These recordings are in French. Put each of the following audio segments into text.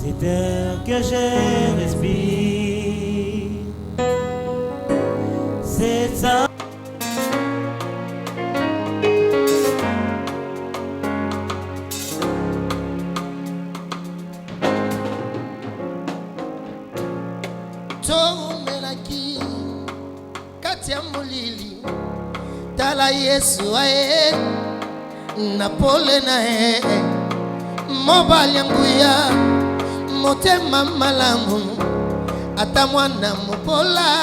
cet air que je respire, c'est ça. Tomelaki kati ya molili tala Yesu aye na pole na ye mobali yanguya motema malamu ata mwana mopola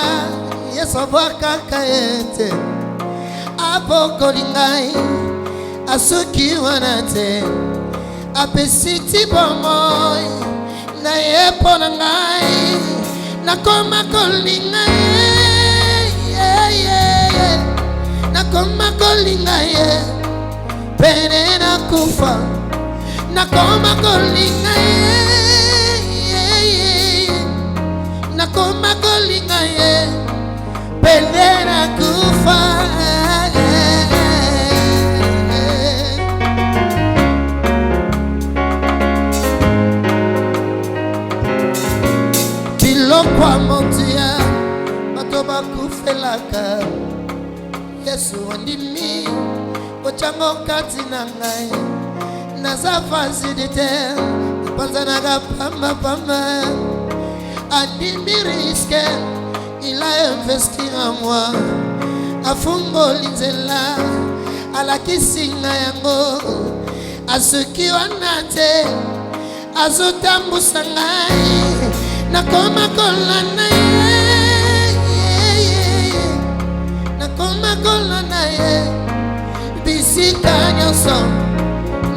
Yesu avwakaka ete abokoli ngai asuki wana te apesiti bomoi na ye mpo na ngai nakoma kolinga ye nakoma kolinga ye pene nakufa nakoma kolinga ye nakoma kolinga ye pene nakufa kwa montia bato bakufelaka Yesu andimi ochango kati na ngai naza facilité panzanaga pamba andimi risque il a investi en moi afungoli nzela alakisinga yango asuki wana te azotambusa ngai nakoma kolana ye nakoma kolana ye bisika nyonso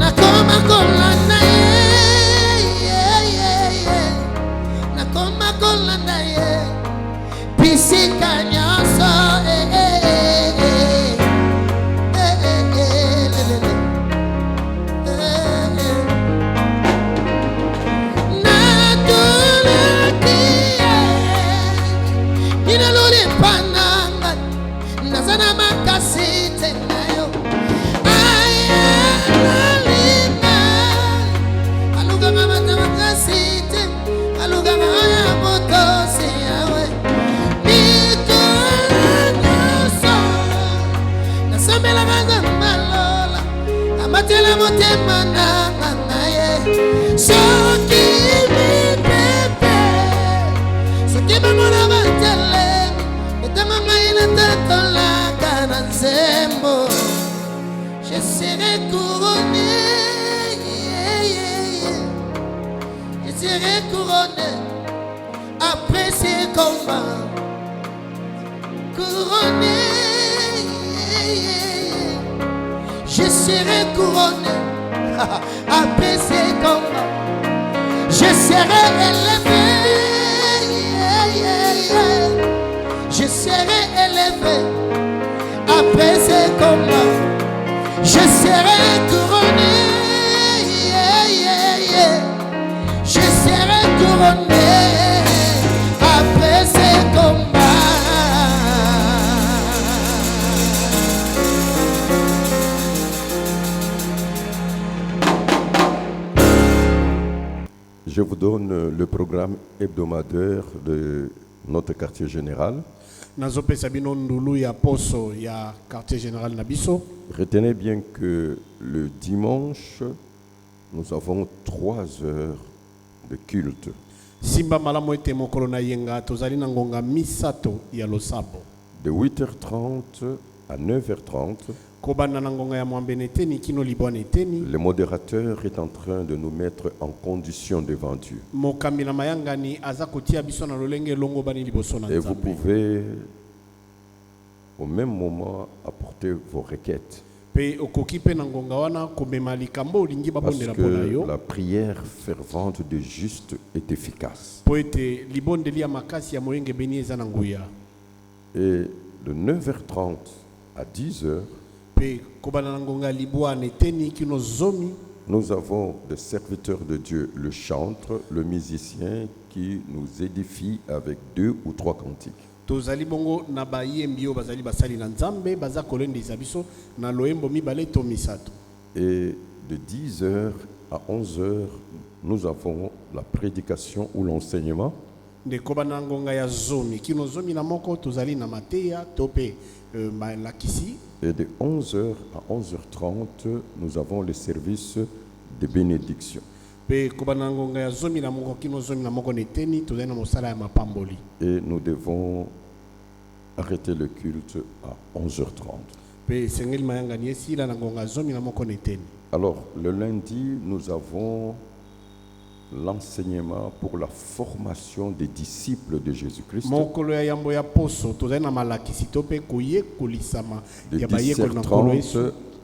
nakoma kolana ye nakoma kolana ye bisika nyonso nazana makasite nayo ayalima aluga mama makasite aluga mama motosi yawe nikoso nasambela kanga malola amatela motema na naye soki pepe soki mangona batele etama ina tatola kananzembo je serai couronné je serai couronné après ces combats couronné je serai couronné après ces combats je serai élevé je serai élevé après ces combats je serai couronné je serai couronné après ces combats. Je vous donne le programme hebdomadaire de notre quartier général. Retenez bien que le dimanche, nous avons 3 heures de culte. De 8h30 à 9h30, le modérateur est en train de nous mettre en condition devant Dieu. Et vous pouvez au même moment apporter vos requêtes. Parce que la prière fervente de juste est efficace. Et de 9h30 à 10h, nous avons des serviteurs de Dieu, le chantre, le musicien qui nous édifie avec 2 ou 3 cantiques. Et de 10h à 11h, nous avons la prédication ou l'enseignement. ndeko bana ngonga ya zomi kino zomi na moko tozali na mateya to pe malakisi. Et de 11h à 11h30, nous avons le service de bénédiction. Pe ko bana ngonga ya zomi na moko kino zomi na moko neteni tozali na mosala ya mapamboli. Et nous devons arrêter le culte à 11h30. Pe sengeli mayanga ni esila na ngonga zomi na moko neteni. Alors, le lundi, nous avons l'enseignement pour la formation des disciples de Jésus-Christ. Mokolo ya yambo ya poso tozali na malakisi to pe koye kolisama De ya bayekoli na nkolo 10h30 Yesu.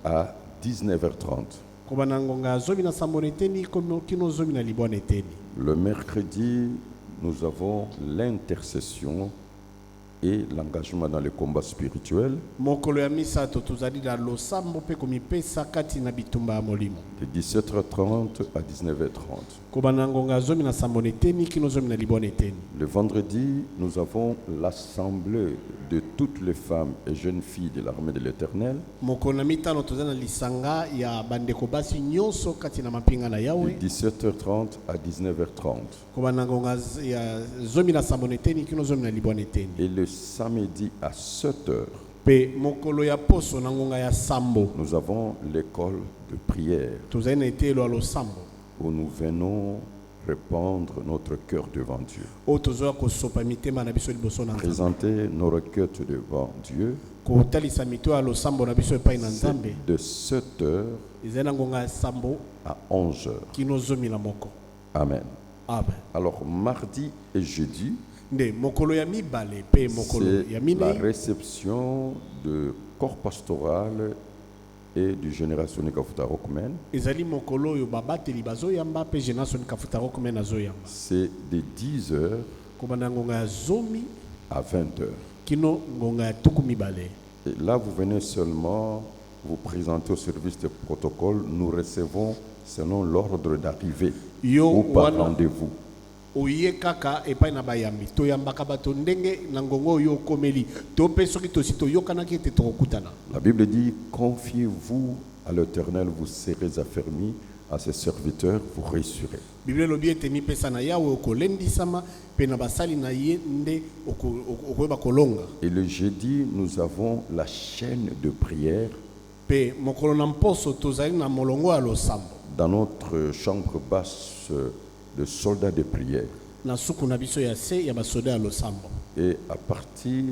à 19h30. Ko bana ngonga ya zomi na sambo neteni kino zomi na libwa neteni. Le mercredi, nous avons l'intercession et l'engagement dans le combat spirituel. Mokolo ya misato tozali na losambo pe komipesa kati na bitumba ya molimo. De 17h30 à 19h30. Ko bana ngonga ya zomi na sambo neteni kino zomi na libwa neteni. Le vendredi, nous avons l'assemblée de toutes les femmes et jeunes filles de l'armée de l'Éternel. Mokolo na mitano tozali na lisanga ya bandeko basi nyonso kati na mapinga na De Yawe. 17h30 à 19h30. Ko bana ngonga ya zomi na sambo neteni kino zomi na libwa neteni. Et le samedi à 7h, Pe mokolo ya poso na ngonga ya sambo nous avons l'école de prière tozali na etelo ya losambo où nous venons répandre notre cœur devant Dieu. oyo tozoya kosopa mitema na biso liboso na Nzambe. Présenter nos requêtes devant Dieu. Kotalisa mito ya losambo na biso epai na Nzambe. C'est de 7h Ezali na ngonga ya sambo à 11h. kino zomi na moko. Amen. Amen. Alors, mardi et jeudi, Nde mokolo ya mibale pe mokolo c'est ya la mine réception de corps pastoral et du générationnel Kafuta Rockman. ezali mokolo oyo babateli bazoyamba pe Génération Kafuta Rockman azoyamba. C'est de 10h Kobanda ngonga ya zomi à 20h. kino ngonga ya tuku mibale. Et là, vous venez seulement vous présenter au service de protocole. Nous recevons selon l'ordre d'arrivée Yo ou par wana rendez-vous. oye kaka epai na bayambi toyambaka bato ndenge na ngongo oyo okomeli to pe soki tosi toyokanaki ete tokokutana. La Bible dit, confiez-vous à l'Éternel, vous serez affermis, à ses serviteurs, vous réussirez. Bible elobi ete mipesa na Yawe okolendisama pe na basali na ye nde okoyeba kolonga. Et le jeudi, nous avons la chaîne de prière Pe mokolo na mposo tozali na molongo ya losambo dans notre chambre basse de soldats de prière. na suku na biso ya se ya basoda ya losambo. Et à partir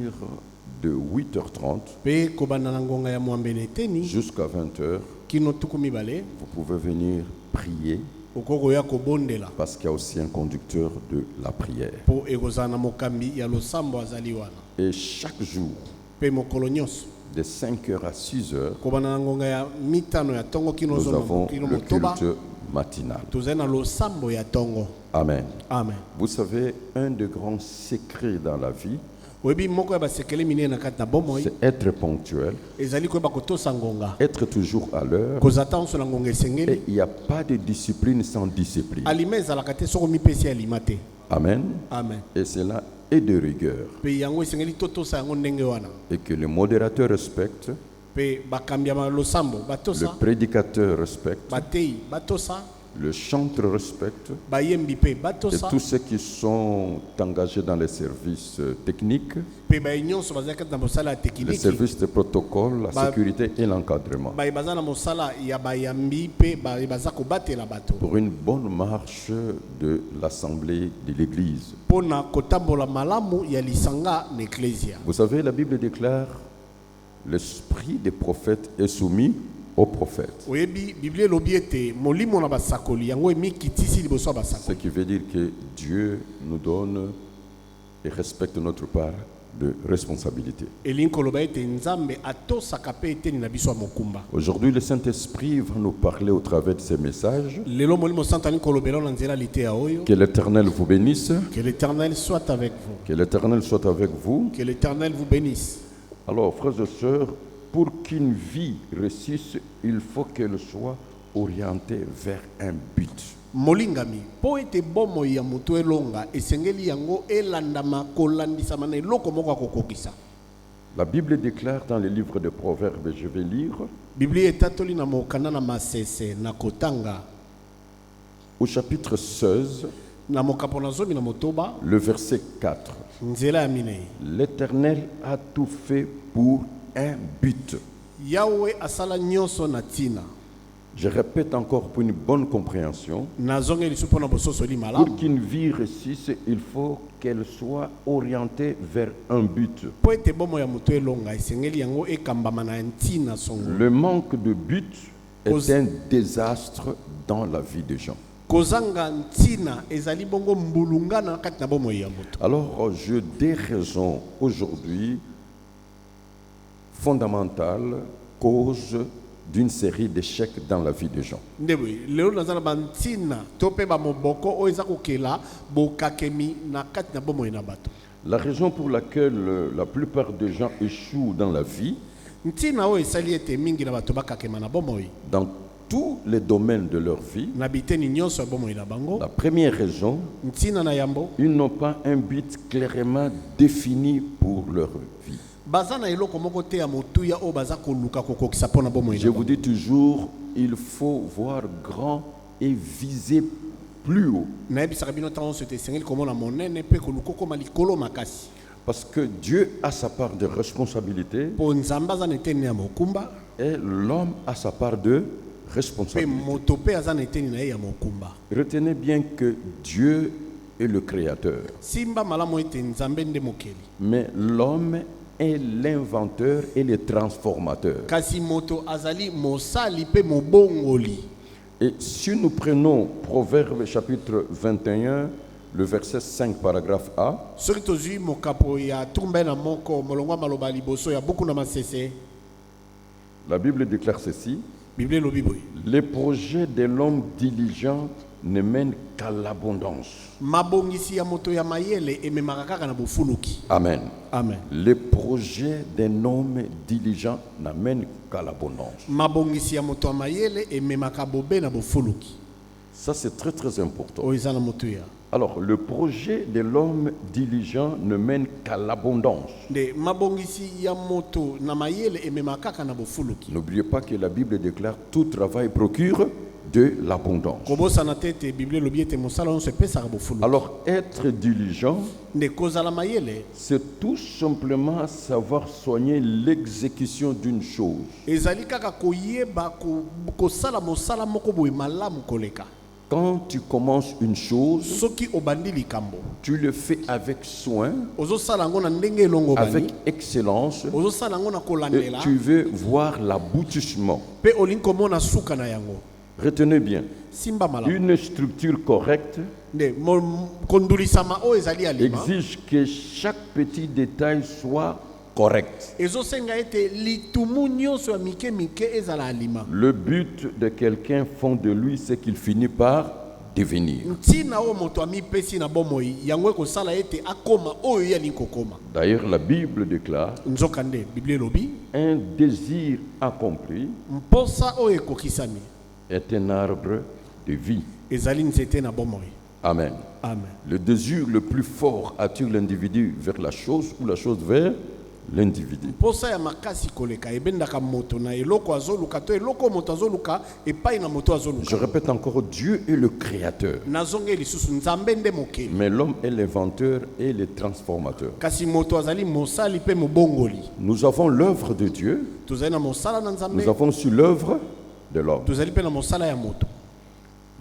de 8h30 Pe kobanda na ngonga ya mwambene eteni jusqu'à 20h, kino tuku mibale vous pouvez venir prier okokoya kobondela parce qu'il y a aussi un conducteur de la prière. po ekozala na mokambi ya losambo azali wana. Et chaque jour, Pe mokolo nyonso de 5h à 6h, kobanda na ngonga ya mitano ya tongo kino nous avons kino le motoba culte matinal. tozali na losambo ya tongo. Amen. Amen. Vous savez, un des grands secrets dans la vie, Oyebi moko ya basekele minene na kati na bomoi c'est être ponctuel, ezali koyeba kotosa ngonga être toujours à l'heure. kozala ntango na ngonga Et esengeli il n'y a pas de discipline sans discipline. alima ezalaka te soko mipesi alima te. Amen. Amen. Et cela est de rigueur. Pe yango esengeli totosa yango ndenge wana. Et que le modérateur respecte, Pe bakambi ya losambo le batosa prédicateur respecte, batei batosa le chanteur respecte, bayembi pe et batosa tous ceux qui sont engagés dans les services techniques, pe baye nyonso bazali kati na mosala ya les tekiniki services de protocole, la sécurité et l'encadrement. baye baza na mosala ya bayambi pe baye baza kobatela bato Pour une bonne marche de l'assemblée de l'Église. mpona kotambola malamu ya lisanga na eklesia. Vous savez, la Bible déclare, l'esprit des prophètes est soumis aux prophètes. Oyebi Biblia elobi ete molimo na basakoli yango emikitisi liboso ya Ce basakoli. qui veut dire que Dieu nous donne et respecte notre part de responsabilité. Elingi koloba ete Nzambe atosaka pe eteni na biso ya mokumba. Aujourd'hui, le Saint-Esprit va nous parler au travers de ces messages. Lelo molimo santo alingi kolobela na nzela liteya oyo. Que l'Éternel vous bénisse. Que l'Éternel soit avec vous. Que l'Éternel soit avec vous. Que l'Éternel vous bénisse. Alors, frères et sœurs, pour qu'une vie réussisse, il faut qu'elle soit orientée vers un but. Molingami, po ete bomo ya mutu elonga, esengeli yango elandama kolandisama na eloko moko ya kokokisa. La Bible déclare dans le livre des Proverbes, je vais lire, Biblia etatoli na mokanda na masese na kotanga. Au chapitre 16, na mokapo na zomi na motoba le verset 4. nzela ya minei. L'Éternel a tout fait pour un but. Yawe asala nyonso na tina. Je répète encore pour une bonne compréhension. Nazonge lisupo na bososo li Pour malamu. qu'une vie réussisse, il faut qu'elle soit orientée vers un but. Po ete bomo ya moto elonga esengeli yango ekambama na ntina songo. Le manque de but est un désastre dans la vie des gens. Kozanga ntina ezali bongo mbulungana na kati na bomo ya moto. Alors, j'ai des raisons aujourd'hui fondamentales, cause d'une série d'échecs dans la vie des gens. Ndebe lelo nazana bantina tope ba moboko o eza kokela bokakemi na kati na bomo na bato. La raison pour laquelle la plupart des gens échouent dans la vie, Ntina o esali ete mingi na bato bakakema na bomo dans tous les domaines de leur vie, na biteni nyonso ya bomo na bango. la première raison, Ntina na yambo ils n'ont pas un but clairement défini pour leur vie. bazana eloko moko te ya motuya o baza koluka kokokisa pona bomo Je vous dis toujours, il faut voir grand et viser plus haut. nayebisaka bino ntango nyonso ete esengeli komona monene mpe koluka okoma likolo makasi Parce que Dieu a sa part de responsabilité mpo nzambe aza na eteni ya mokumba et l'homme a sa part de mpe responsabilité. moto mpe aza na eteni na ye ya mokumba. Retenez bien que Dieu est le créateur, Simba malamu ete nzambe nde mokeli mais l'homme est l'inventeur et le transformateur. kasi moto azali mosali mpe mobongoli. Et si nous prenons Proverbe chapitre 21, le verset 5, paragraphe A, soki tozwi mokapo ya tumba na moko molongwa maloba liboso ya buku na masese la Bible déclare ceci: bible elobi boye les projets de l'homme diligent ne mènent qu'à l'abondance. mabongisi ya moto ya mayele ememaka kaka na bofuluki. Amen. Amen. Les projets d'un homme diligent n'amènent qu'à l'abondance. mabongisi ya moto ya mayele ememaka bobe na bofuluki. Ça, c'est très très important. oyo eza na motuya Alors, le projet de l'homme diligent ne mène qu'à l'abondance. nde mabongisi ya moto na mayele ememaka kaka na bofuluki. N'oubliez pas que la Bible déclare tout travail procure de l'abondance. kobosana te ete bible elobi ete mosala nyonso epesaka bofuluki. Alors, être diligent, nde kozala mayele c'est tout simplement savoir soigner l'exécution d'une chose. ezali kaka koyeba kosala mosala moko boye malamu koleka. Quand tu commences une chose, soki obandi likambo tu le fais avec soin, ozosala yango na ndenge elongo avec bani excellence, ozosala yango na et kolandela tu veux voir l'aboutissement. mpe olingi komona suka na yango. Retenez bien, simba malamu une structure correcte nde kondulisama oyo ezali alima exige que chaque petit détail soit correct. ezosenga ete litumu nyonso ya mike mike ezala alima. Le but de quelqu'un font de lui ce qu'il finit par devenir. ntina oyo moto amipesi na bomoi yango ekosala ete akoma oyo ye alingi kokoma. D'ailleurs, la Bible déclare nzoka nde biblia elobi un désir accompli mposa oyo ekokisami est un arbre de vie. ezali nzete na bomoi. Amen. Amen. Le désir le plus fort attire l'individu vers la chose ou la chose vers l'individu. mposa ya makasi koleka ebendaka moto na eloko azoluka to eloko moto azoluka epai na moto Je azoluka. répète encore, Dieu est le créateur, nazonge lisusu nzambe nde mokeli mais l'homme est l'inventeur et le transformateur. kasi moto azali mosali mpe mobongoli. Nous avons l'œuvre de Dieu, tozali na mosala na nous nzambe avons aussi l'œuvre de l'homme. tozali mpe na mosala ya moto.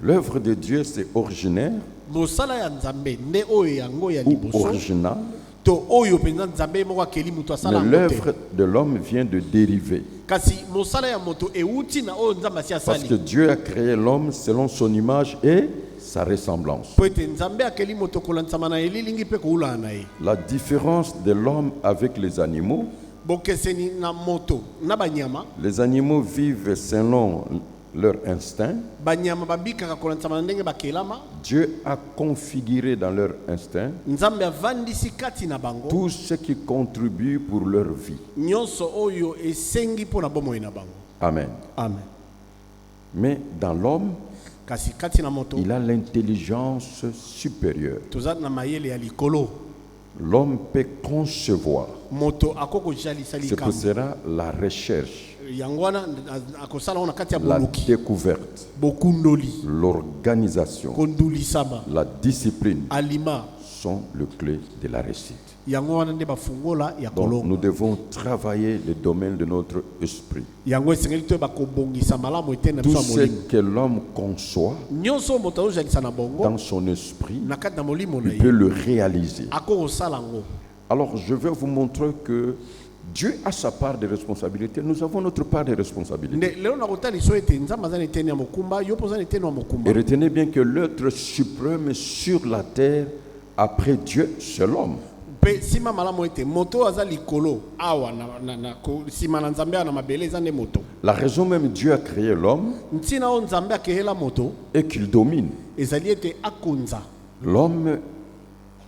L'œuvre de Dieu, c'est originaire mosala ya nzambe nde oyo yango ya ou liboso original, to oyo mpenza nzambe moko akeli moto asala mais yango te. l'œuvre de l'homme vient de dériver. kasi mosala ya moto euti na oyo nzambe asi Parce que asali Dieu a créé l'homme selon son image et sa ressemblance. po ete nzambe akeli moto kolandisama na elilingi mpe koulana na ye. La différence de l'homme avec les animaux, bokeseni na moto na banyama. les animaux vivent selon leur instinct. banyama babikaka kolandisama na ndenge bakelama. Dieu a configuré dans leur instinct nzambe avandisi kati na bango tout ce qui contribue pour leur vie. nyonso oyo esengi mpo na bomoi na bango. Amen. Amen. Mais dans l'homme, kasi kati na moto il a l'intelligence supérieure. toza na mayele ya likolo. L'homme peut concevoir. moto akokojalisa Ce que likambo sera la recherche Yangwana akosala on kati ya la boluki. découverte, Bokundoli. l'organisation, Kondulisama. la discipline Alima. sont le clé de la réussite. Yangwana nde bafungola ya Donc kolonga. nous devons travailler le domaine de notre esprit. Yango esengeli to bakobongisa malamu etena Tout biso ce molimo. que l'homme conçoit Nyonso moto ojalisa na bongo dans son esprit, na kati na molimo na il peut ye. le réaliser. Akosala ngo. Alors je vais vous montrer que Dieu a sa part de responsabilité, nous avons notre part de responsabilité. Nde leo nakotali so ete nzambe azana eteni ya mokumba, yo poza eteni ya mokumba. Et retenez bien que l'être suprême sur la terre, après Dieu, c'est l'homme. Pe sima malamu ete moto aza likolo awa na sima na nzambe na mabele eza nde moto. La raison même Dieu a créé l'homme Ntina o nzambe akehela moto est qu'il domine. ezali ete akonza. L'homme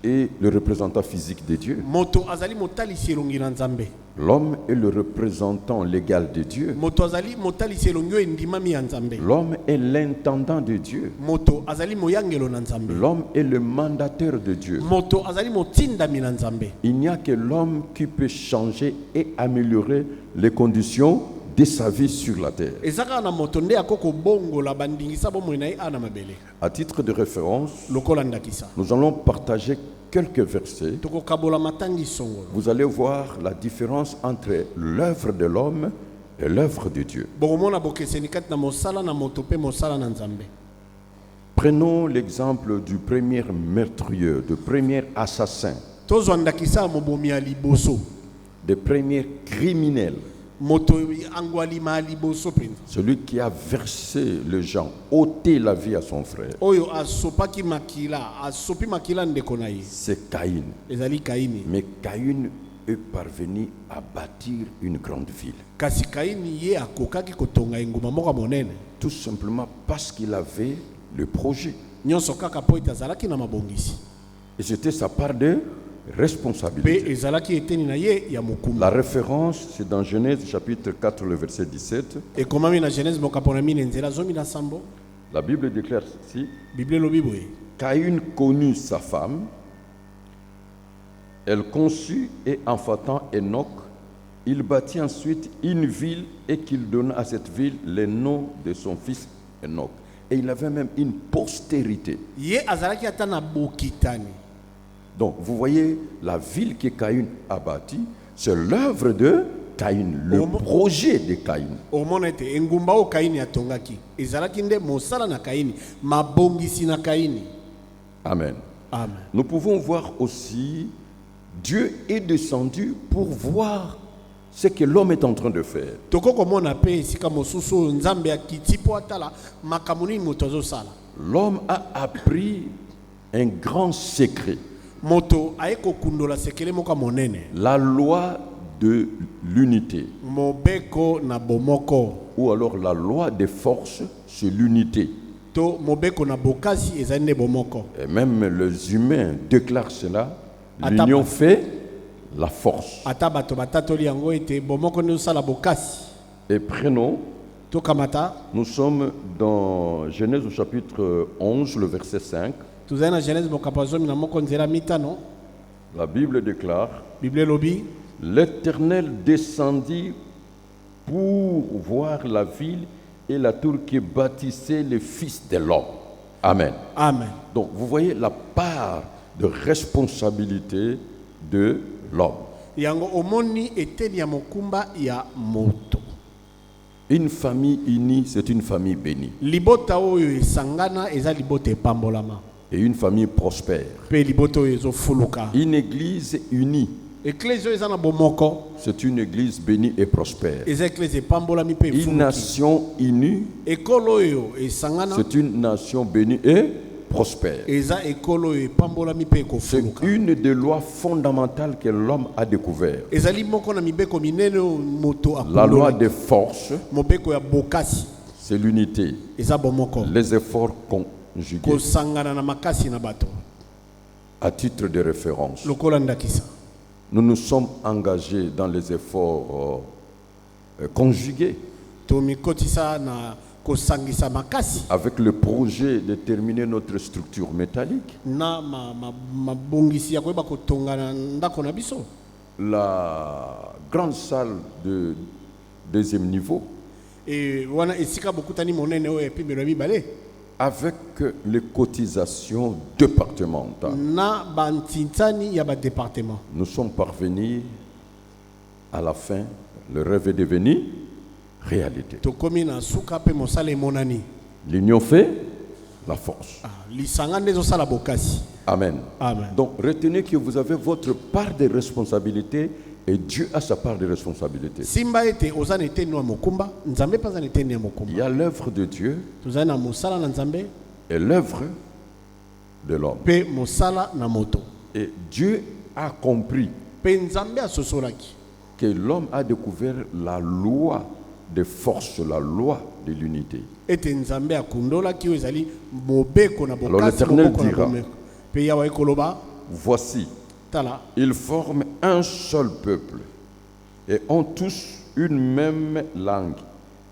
est le représentant physique de Dieu. Moto azali motalisi elongi na nzambe. L'homme est le représentant légal de Dieu. Moto azali motalisi elongi endimami ya nzambe. L'homme est l'intendant de Dieu. Moto azali moyangelo na nzambe. L'homme est le mandataire de Dieu. Moto azali motindami na nzambe. Il n'y a que l'homme qui peut changer et améliorer les conditions de sa vie sur la terre. Ezaka na moto nde akoko bongo la bandingisa bomoi na ye ana mabele. À titre de référence, Lokola ndakisa. nous allons partager quelques versets. Toko kabola matangi songolo. Vous allez voir la différence entre l'œuvre de l'homme et l'œuvre de Dieu. Bokomona bokeseni kati na mosala na moto pe mosala na nzambe. Prenons l'exemple du premier meurtrier, du premier assassin, Tozwa ndakisa mobomi ya liboso. des premiers criminels, Moto angwali ma liboso penza. celui qui a versé les gens, ôté la vie à son frère, Oyo asopaki makila, asopi makila ndeko na ye. c'est Caïn. Ezali Kaini. Mais Caïn est parvenu à bâtir une grande ville. Kasi Kaini ye akokaki kotonga enguma moko monene. Tout simplement parce qu'il avait le projet. Nyonso kaka po itazalaki na mabongisi. Et c'était sa part de Pe responsabilité. ezalaki eteni na ye ya mokumba. La référence, c'est dans Genèse chapitre 4, le verset 17. Ekomami na Genèse mokapona mine nzela zomi na sambo. La Bible déclare ceci. Bible lobi boye. Caïn connut sa femme, elle conçut et enfantant Enoch, il bâtit ensuite une ville et qu'il donna à cette ville le nom de son fils Enoch. Et il avait même une postérité. Ye azalaki ata na bokitani. Donc vous voyez, la ville que Caïn a bâtie, c'est l'œuvre de Caïn, le projet de Caïn. Omona ete engumba o Kaini atongaki. Ezalaki nde mosala na Kaini, mabongisi na Kaini. Amen. Amen. Nous pouvons voir aussi, Dieu est descendu pour voir ce que l'homme est en train de faire. Toko komona pe esika mosusu nzambe akiti po atala makambo nini moto azosala. L'homme a appris un grand secret, Moto aye kokundola sekele moko monene. la loi de l'unité, Mobeko na bomoko. ou alors la loi des forces, c'est l'unité. To mobeko na bokasi ezali nde bomoko. Et même les humains déclarent cela, Attends. l'union fait la force. Ata bato batatoli yango ete bomoko nde osala bokasi. Et prenons, To kamata nous sommes dans Genèse au chapitre 11, le verset 5. tozali na Genèse mokapa zomi na moko nzela mitano. La Bible déclare, Bible lobi l'Éternel descendit pour voir la ville et la tour que bâtissaient les fils de l'homme. Amen. Amen. Donc vous voyez la part de responsabilité de l'homme. Yango omoni eteni ya mokumba ya moto. Une famille unie, c'est une famille bénie. Libota oyo esangana eza libota epambolama. Et une famille prospère. Pe libota oyo ezofuluka. Une église unie, Eklezio eza na bomoko. c'est une église bénie et prospère. Eza eklezio epambolami pe Une efuluki. nation unie, Ekolo oyo esangana c'est une nation bénie et prospère. eza ekolo oyo epambolami pe C'est ekofuluka. une des lois fondamentales que l'homme a découvert. Ezali moko na mibeko minene oyo moto La loi akundola. des forces, Mobeko ya bokasi c'est l'unité. eza bomoko. Les efforts conjugués. Kosangana na makasi na bato. À titre de référence, Lokola ndakisa. nous nous sommes engagés dans les efforts conjugués Tomikotisa na kosangisa makasi. avec le projet de terminer notre structure métallique. Na mabongisi ya koyeba kotonga na ndako na biso. La grande salle de deuxième niveau, Et wana esika bokutani monene oyo epimelo ya mibale avec les cotisations départementales. na bantintani ya badepartement. Nous sommes parvenus à la fin. Le rêve est devenu réalité. Tokomi na suka pe mosala emonani. L'union fait la force. Lisanga nde ezosala bokasi. Amen. Amen. Donc retenez que vous avez votre part de responsabilité et Dieu a sa part de responsabilité. Simba ete oza na eteni ya mokumba, nzambe mpe aza na eteni ya mokumba. Il y a l'œuvre de Dieu Tozali na mosala na nzambe et l'œuvre de l'homme. pe mosala na moto. Et Dieu a compris Pe nzambe asosolaki que l'homme a découvert la loi de force, la loi de l'unité. ete nzambe akundolaki oyo ezali mobeko na Alors bokasi l'Éternel moboko na dira, bomeko. Pe yawa ekoloba voici, tala ils forment un seul peuple et ont tous une même langue.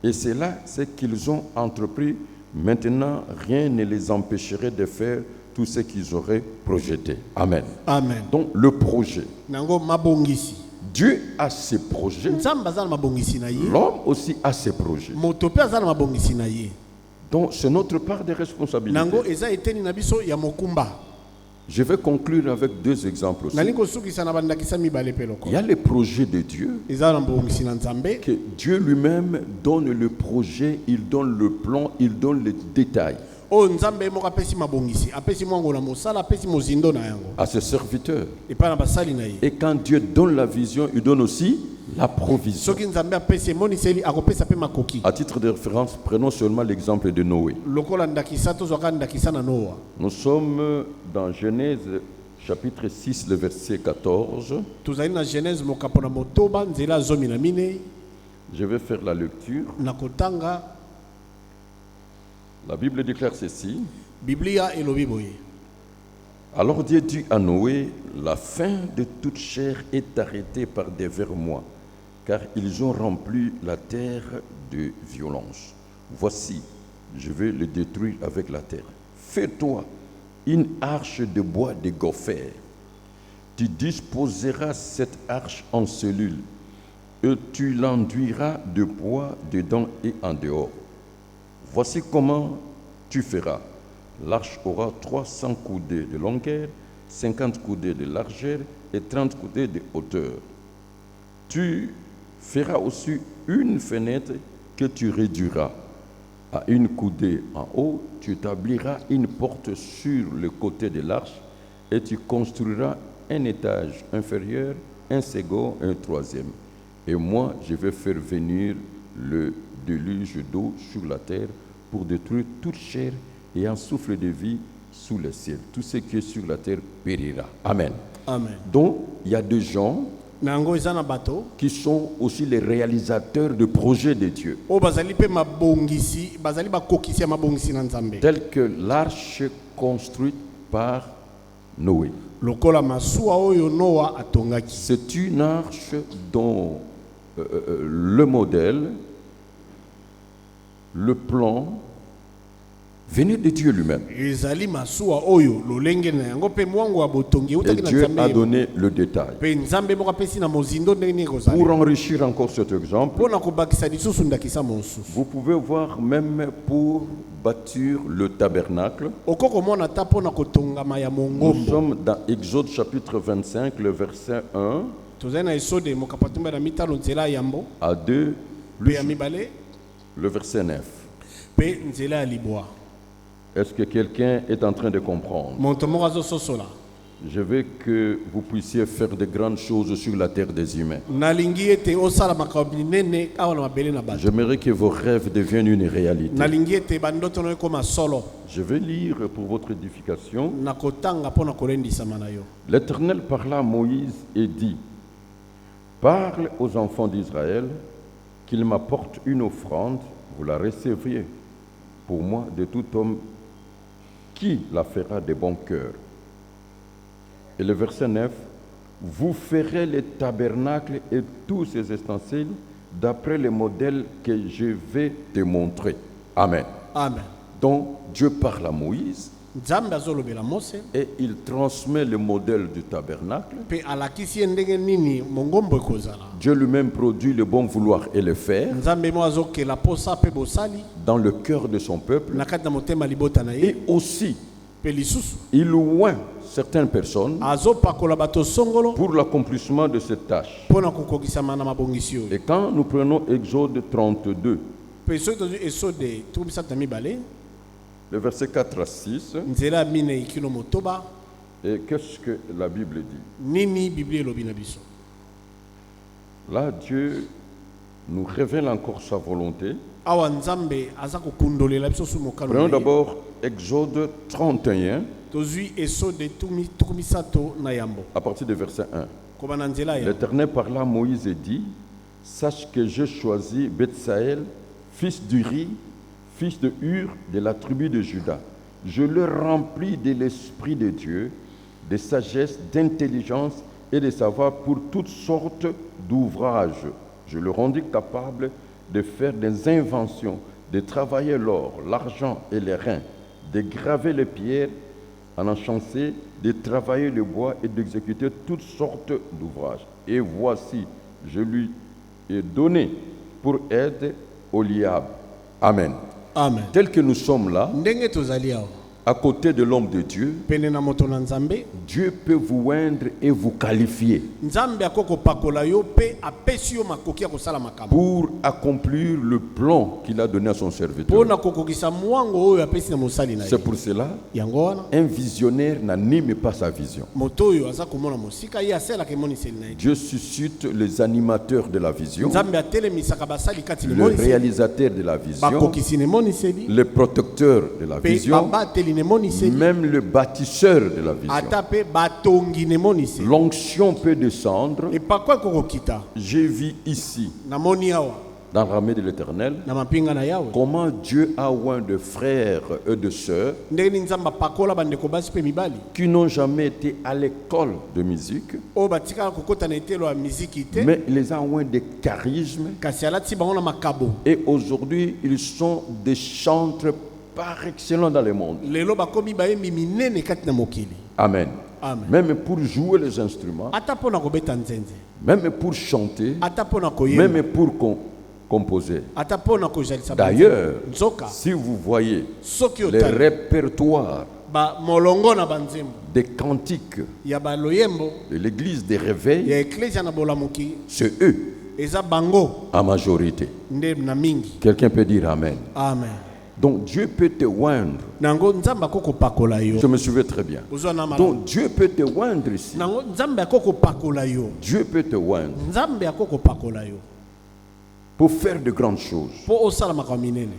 Et c'est là ce qu'ils ont entrepris. Maintenant, rien ne les empêcherait de faire tout ce qu'ils auraient projeté. Amen. amen. Donc le projet. Nango mabongisi. Dieu a ses projets. Nzambe aza na mabongisi na ye. L'homme aussi a ses projets. Moto pe aza na mabongisi na ye. Donc c'est notre part de responsabilité. Nango eza eteni na biso ya mokumba. Je vais conclure avec deux exemples aussi. Nalingi kosukisa na bandakisa mibale pe loko. Il y a les projets de Dieu. Eza na mabongisi na nzambe. Que Dieu lui-même donne le projet, il donne le plan, il donne les détails O nzambe moko apesi mabongisi, apesi mwango na mosala, apesi mozindo na yango. à ses serviteurs. Epa na basali na ye. Et quand Dieu donne la vision, il donne aussi la provision. Soki nzambe apesi emoniseli akopesa pe makoki. À titre de référence, prenons seulement l'exemple de Noé. Lokola ndakisa tozwaka ndakisa na Noa. Nous sommes dans Genèse chapitre 6, le verset 14. Tozali na Genèse mokapo na motoba nzela zomi na minei Je vais faire la lecture. na kotanga La Bible déclare ceci. Biblia elobi boye. Alors Dieu dit à Noé, la fin de toute chair est arrêtée par des vermois, car ils ont rempli la terre de violence. Voici, je vais le détruire avec la terre. Fais-toi une arche de bois de gopher. Tu disposeras cette arche en cellules, et tu l'enduiras de bois dedans et en dehors. Voici comment tu feras. L'arche aura 300 coudées de longueur, 50 coudées de largeur et 30 coudées de hauteur. Tu feras aussi une fenêtre que tu réduiras à une coudée en haut. Tu établiras une porte sur le côté de l'arche et tu construiras un étage inférieur, un second et un troisième. Et moi, je vais faire venir le déluge d'eau sur la terre pour détruire toute chair et un souffle de vie sous le ciel. Tout ce qui est sur la terre périra. Amen. Amen. Donc, il y a des gens Nango eza na bato qui sont aussi les réalisateurs de projets de Dieu, o bazali pe mabongisi, bazali bakokisi ya mabongisi na nzambe. tels que l'arche construite par Noé. Lokola masuwa oyo Noa atongaki. C'est une arche dont le modèle, le plan, venait de Dieu lui-même. Ezali masuwa oyo lolenge na yango pe mwango wa botongi Et utaki na Dieu a nzambe. donné le détail. Pe nzambe moko apesi na mozindo ndenge nini kozala. Pour enrichir encore cet exemple, Pona kobakisa lisusu ndakisa mosusu. vous pouvez voir même pour bâtir le tabernacle. Okoko mona ta pona kotongama ya Nous mongombo. sommes dans Exode chapitre 25, le verset 1 Tozali na esode mokapatumba na mitalo nzela yambo à 2, pe ya mibale le verset 9. pe nzela ya libwa. Est-ce que quelqu'un est en train de comprendre? Moto moko azososola. Je veux que vous puissiez faire de grandes choses sur la terre des humains. Nalingi ete osala makambo minene awa na mabele na bato. J'aimerais que vos rêves deviennent une réalité. Nalingi ete bandoto no ekoma solo. Je vais lire pour votre édification. Na kotanga pona kolendisama na yo. L'Éternel parla à Moïse et dit, parle aux enfants d'Israël qu'ils m'apportent une offrande, vous la recevrez pour moi de tout homme qui la fera de bon cœur. Et le verset 9, vous ferez les tabernacles et tous ces ustensiles d'après le modèle que je vais te montrer. Amen. Amen. Donc Dieu parle à Moïse Nzambe azolobela Mose et il transmet le modèle du tabernacle. pe alakisi ye ndenge nini mongombo ekozala. Dieu lui-même produit le bon vouloir et le faire Nzambe mo azokela posa pe bosali dans le cœur de son peuple. na kati na motema libota na Et ye aussi, pe lisusu il oint certaines personnes azopakola bato songolo pour l'accomplissement de cette tâche. mpona kokokisama na mabongisi oyo. Et quand nous prenons Exode 32, Pe soki tozwi esode tuku misato na mibale le verset 4 à 6, nzela ya minei kino motoba et qu'est-ce que la Bible dit? nini biblia elobi na biso. Là, Dieu nous révèle encore sa volonté. Awa nzambe aza kokundolela biso su mokano Prenons na ye. d'abord Exode 31 Tozwi esode tuku misato na yambo à partir du verset 1. koba na nzela ya L'Éternel parla à Moïse et dit, sache que je choisis Bethsaël, fils d'Uri, fils de Hur, de la tribu de Juda. Je le remplis de l'Esprit de Dieu, de sagesse, d'intelligence et de savoir pour toutes sortes d'ouvrages. Je le rendis capable de faire des inventions, de travailler l'or, l'argent et les reins, de graver les pierres, en enchâsser, de travailler le bois et d'exécuter toutes sortes d'ouvrages. Et voici, je lui ai donné pour aide Oliab. Amen. amen. Tel que nous sommes là, Ndenge tozali awa à côté de l'homme de Dieu, pene na moto na nzambe, Dieu peut vous oindre et vous qualifier nzambe akoko pakola yo pe apesi yo makoki ya kosala makambo pour accomplir le plan qu'il a donné à son serviteur. mpona kokokisa mwango oyo apesi na mosali na ye. C'est pour cela, Yango wana un visionnaire n'anime pas sa vision. moto oyo aza komona mosika ye asalaka emoniseli na ye. Dieu suscite les animateurs de la vision, nzambe atelemisaka basali kati na le emoniseli, réalisateur de la vision, bakokisi na emoniseli le protecteur de la pe vision, babateli na emoniseli, même le bâtisseur de la vision. ata pe batongi na emoniseli. L'onction peut descendre. epakwa ekokokita J'ai vu ici, namoni awa dans l'armée de l'Éternel, na mapinga na yawe comment Dieu a oint de frères et de sœurs ndenge nini nzambe apakola bandeko basi mpe mibali qui n'ont jamais été à l'école de musique, oyo batikala kokota na etelo ya miziki te, mais il les a oints de charisme. kasi alati bango na makabo. Et aujourd'hui, ils sont des chantres par excellence dans le monde. lelo bakomi bayembi minene kati na mokili. Amen. Amen. Même pour jouer les instruments, ata mpo na kobeta nzenze, même pour chanter, ata mpo na koyemba, même pour composer. ata mpo na kozalisa D'ailleurs, banzembo. Nzoka si vous voyez soki les otali répertoires molongo na banzembo des cantiques ya baloyembo de l'église des réveils, ya eklesia na bolamuki, c'est eux eza bango en majorité. nde na mingi. Quelqu'un peut dire Amen. Amen. Donc Dieu peut te oindre. nango nzambe akokopakola yo. Je me souviens très bien. ozwa na malamu. Donc Dieu peut te oindre ici. nango nzambe akokopakola yo. Dieu peut te oindre nzambe akokopakola yo pour faire de grandes choses. mpo osala makambo minene.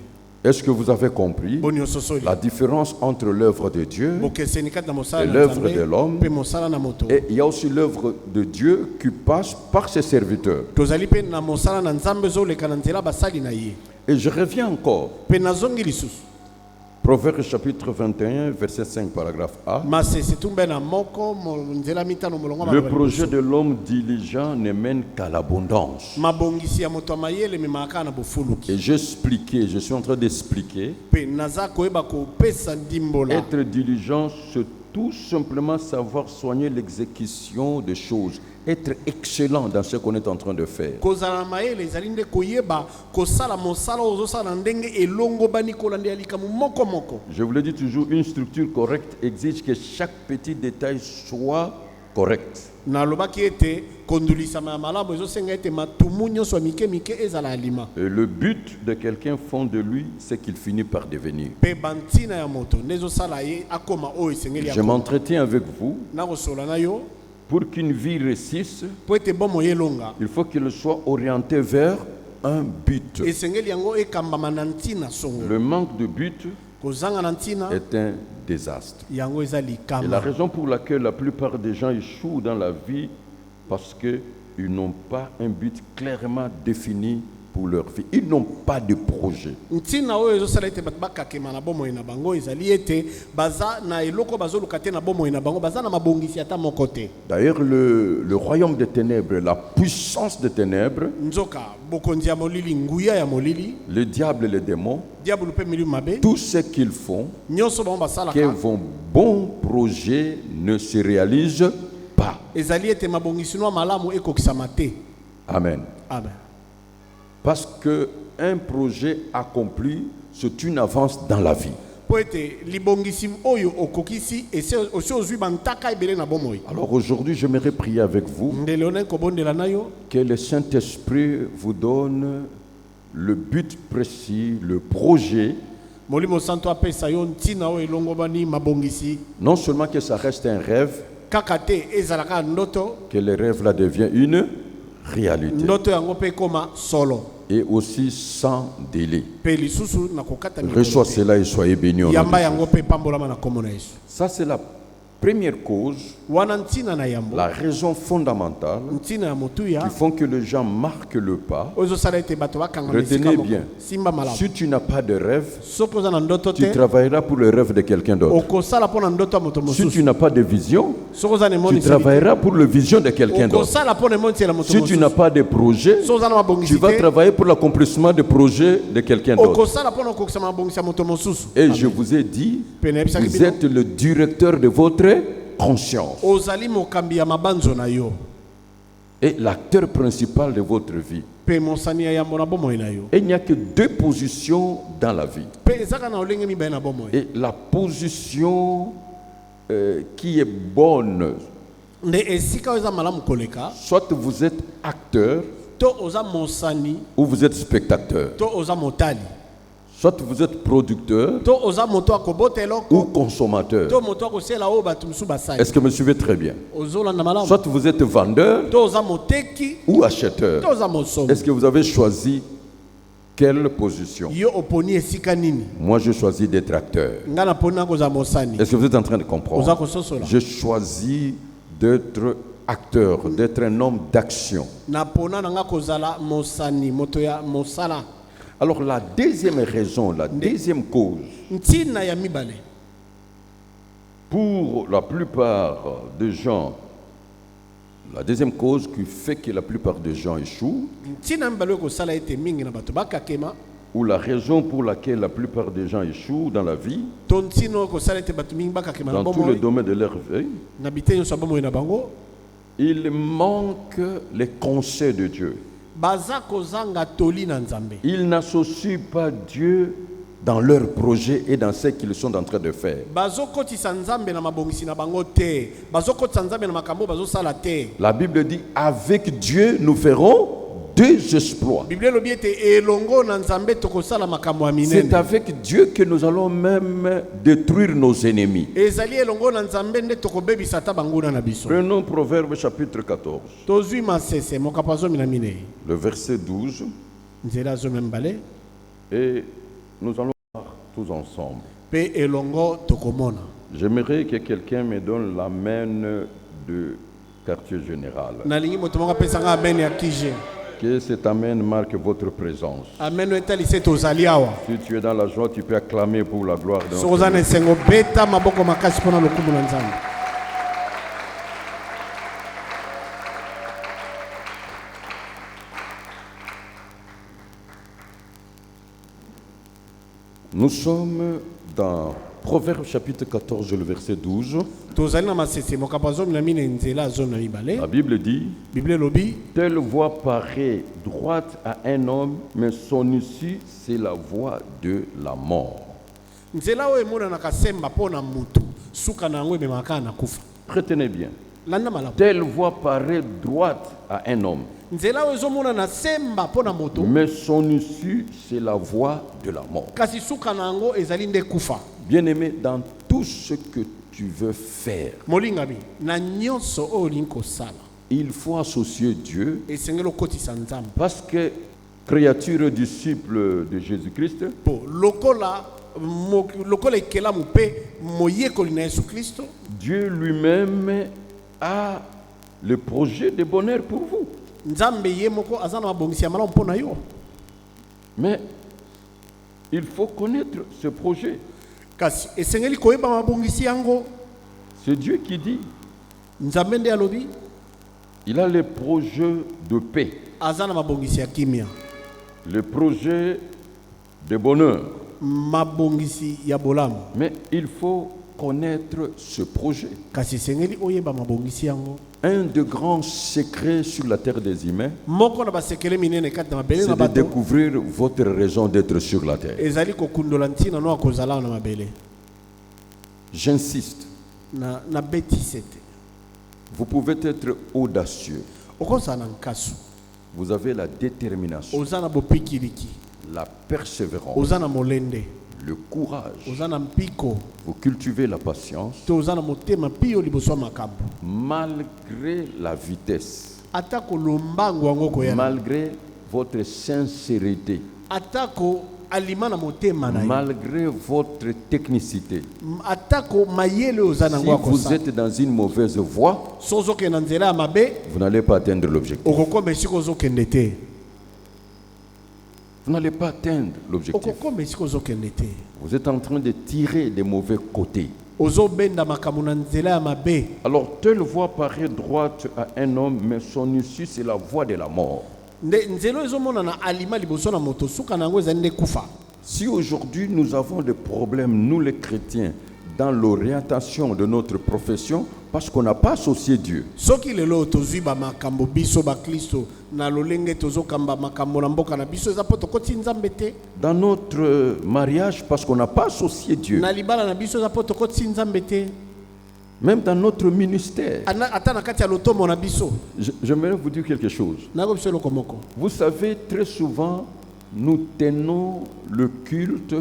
Est-ce que vous avez compris boni ososoli la différence entre l'œuvre de Dieu bokeseni kati na mosala et na l'œuvre nzambe de l'homme? mpe mosala na moto. Et il y a aussi l'œuvre de Dieu qui passe par ses serviteurs. tozali mpe na mosala na nzambe ezoleka na nzela basali na ye. Et je reviens encore. mpe nazongi lisusu Proverbe chapitre 21, verset 5, paragraphe A. masese tumbe na moko nzela mitano molongo Le projet de l'homme diligent ne mène qu'à l'abondance. mabongisi ya moto ya mayele ememaka kaka na Et bofuluki. j'expliquais, je suis en train d'expliquer. mpe naza koyeba kopesa ndimbola. Être diligent, c'est tout simplement savoir soigner l'exécution des choses. Être excellent dans ce qu'on est en train de faire. kozala na mayele ezali nde koyeba kosala mosala oyo ozosala na ndenge elongobani kolanda ya likambo moko moko. Je vous le dis toujours, une structure correcte exige que chaque petit détail soit correct. nalobaki ete kondulisama ya malamu ezosenga ete matumu nyonso ya mike mike ezala alima. Et le but de quelqu'un fond de lui, c'est qu'il finit par devenir. mpe bantina ya moto nde ezosala ye akoma oyo esengeli Je akoma. m'entretiens avec vous. nakosola na yo Pour qu'une vie réussisse, mpo ete bomo yelonga il faut qu'il soit orienté vers un but. esengeli yango ekambama na ntina songo. Le manque de but kozanga na ntina est un désastre. yango eza Et la likama. raison pour laquelle la plupart des gens échouent dans la vie, parce qu'ils n'ont pas un but clairement défini pour leur vie. Ils n'ont pas de projet. ntina oyo ezosala ete bato bakakema na bomoi na bango ezali ete baza na eloko bazoluka te na bomoi na bango baza na mabongisi ata moko te. D'ailleurs, le royaume des ténèbres, la puissance des ténèbres, nzoka bokonzi ya molili nguya ya molili le diable et les démons, diabolo mpe milimu mabe tout ce qu'ils font, nyonso bango que basalaka vos bons projets ne se réalisent pas. ezali ete mabongisi no malamu ekokisama te. Amen. amen. Parce qu'un projet accompli, c'est une avance dans la vie. po ete libongisi oyo okokisi osi ozwi bantaka ebele na bomoi. Alors aujourd'hui, j'aimerais prier avec vous ndelo na kobondela na yo que le Saint-Esprit vous donne le but précis, le projet, molimo santo apesa yo ntina oyo elongobani mabongisi non seulement que ça reste un rêve, kaka te ezalaka ndoto que le rêve là devient une réalité. ndoto yango mpe ekoma solo Et aussi sans délai. mpe lisusu na kokata Reçois cela et soyez bénis. yamba yango mpe pambolama na kombo na yesu. Ça, c'est la première cause, wana ntina na yambo la raison fondamentale ntina ya motuya qui font que les gens marquent le pas. oyo ezosala ete bato bakanga Retenez misika moko. bien. simba malamu Si tu n'as pas de rêve, soki oza na ndoto tu te travailleras pour le rêve de quelqu'un d'autre. okosala mpo na ndoto ya moto Si tu mosusu. n'as pas de vision, soki oza na tu emoniseli travailleras pour la vision de quelqu'un d'autre. okosala mpo na emoniseli ya moto Si tu n'as mosusu. pas de projet, soki oza na tu mabongisi vas te travailler pour l'accomplissement des projets de quelqu'un d'autre. okosala mpo na okokisa mabongisi ya moto mosusu. Et je vous ai dit, Pe nayebisaki vous bino, êtes le directeur de votre conscience ozali mokambi ya mabanzo na yo et l'acteur principal de votre vie. mpe mosani ya yambo na bomoi na yo Et il n'y a que deux positions dans la vie. mpe ezaka na olenge mibale na bomoi. Et la position qui est bonne, nde esika oyo eza malamu koleka soit vous êtes acteur to oza mosani ou vous êtes spectateur, to oza motali soit vous êtes producteur to oza moto akobota ou eloko consommateur. to moto akosela oyo bato mosusu basali Est-ce que vous me suivez très bien? ozolanda malamu Soit vous êtes vendeur to oza moteki ou acheteur. to oza mosomi. Est-ce que vous avez choisi quelle position? yo oponi esika nini? Moi, je choisis d'être acteur. nga naponi na kozala mosani Est-ce que vous êtes en train de oza comprendre? kososola. Je choisis d'être acteur, d'être un homme d'action. napona na nga kozala mosani moto ya mosala. Alors la deuxième raison, la deuxième cause, ntina ya mibale pour la plupart des gens, la deuxième cause qui fait que la plupart des gens échouent, ntina ya mibale oyo kosala ete mingi na bato bakakema ou la raison pour laquelle la plupart des gens échouent dans la vie, to ntina oyo kosala ete bato mingi bakakema na dans tous les bomoi domaines de leur vie, na bite nyonso ya bomoi na bango il manque les conseils de Dieu. baza kozanga toli na nzambe. Ils n'associent pas Dieu dans leurs projets et dans ce qu'ils sont en train de faire. bazokotisa nzambe na mabongisi na bango te bazokotisa nzambe na makambo bazosala te. La Bible dit, avec Dieu, nous ferons deux exploits. biblia elobi ete elongo na nzambe tokosala makambo ya C'est minene. avec Dieu que nous allons même détruire nos ennemis. ezali elongo na nzambe nde tokobebisa ata banguna na biso. Prenons Proverbe chapitre 14, tozwi masese mokapo azomi na minei le verset 12, nzela azomi na mibale et nous allons voir tous ensemble. mpe elongo tokomona. J'aimerais que quelqu'un me donne la main de quartier général. nalingi moto moko apesanga amen ya kije. Que cet amen marque votre présence. amen oyo etalisi ete ozali awa. Si tu es dans la joie, tu peux acclamer pour la gloire de soki notre oza na Dieu. esengo beta maboko makasi mpona lokumu na nzambe. Nous sommes dans Proverbe chapitre 14, le verset 12. tozali na masese mokapo azomi na mine nzela azomi na mibale. La Bible dit, biblia elobi telle voie paraît droite à un homme, mais son issue, c'est la voie de la mort. nzela oyo emonanaka semba mpo na mutu suka na yango ememaka na kufa. Retenez bien. landa malamu. Telle voie paraît droite à un homme, nzela oyo ezomonana semba mpo na moto mais son issue, c'est la voie de la mort. kasi suka na yango ezali nde kufa. Bien-aimé, dans tout ce que tu veux faire, molingami na nyonso oyo olingi kosala il faut associer Dieu, esengeli okotisa nzambe parce que créature disciple de Jésus-Christ, mpo lokola ekelamu mpe moyekoli na yesu kristo. Dieu lui-même a le projet de bonheur pour vous. nzambe ye moko aza na mabongisi ya malamu mpo na yo. Mais il faut connaître ce projet. kasi esengeli koyeba mabongisi yango. C'est Dieu qui dit. Nzambe nde alobi Il a les projets de paix, aza na mabongisi ya kimia, le projet de bonheur. mabongisi ya bolamu. Mais il faut connaître ce projet. Kasi esengeli oyeba mabongisi yango. Un des grands secrets sur la terre des humains, Moko na basekele minene kati na mabele c'est na de bato découvrir votre raison d'être sur la terre. ezali kokundola ntina no akozala na mabele. J'insiste, Na beti sete. vous pouvez être audacieux. Okosa na nkasu. Vous avez la détermination, Oza na bopikiliki. la persévérance, Oza na molende. le courage. Oza na mpiko. Vous cultivez la patience To oza na motema pio liboso ya makambo. malgré la vitesse, Atako lombango yango koyana. malgré votre sincérité, Atako alima na motema na ye. malgré votre technicité. Atako mayele oza na Si ngo vous akosa. êtes dans une mauvaise voie, Sozo ke na nzela ya mabe, vous n'allez pas atteindre l'objectif. okokoma esika ozokende te. Vous n'allez pas atteindre l'objectif. Okokoma esika ozokende te. Vous êtes en train de tirer des mauvais côtés. Ozobenda makambo na nzela ya mabe. Alors, telle voie paraît droite à un homme, mais son issue, c'est la voie de la mort. Nzelo ezomona na alima liboso na moto suka na yango ezali nde kufa. Si aujourd'hui nous avons des problèmes, nous les chrétiens, dans l'orientation de notre profession, parce qu'on n'a pas associé Dieu, Soki lelo tozwi ba makambo biso ba Kristo na lolenge tozokamba makambo na mboka na biso eza po tokoti nzambe te. dans notre mariage, parce qu'on n'a pas associé Dieu, Na libala na biso eza po tokoti nzambe te. même dans notre ministère. Ata na kati ya lotombo na biso. J'aimerais vous dire quelque chose. Nako biso eloko moko. Vous savez, très souvent, nous tenons le culte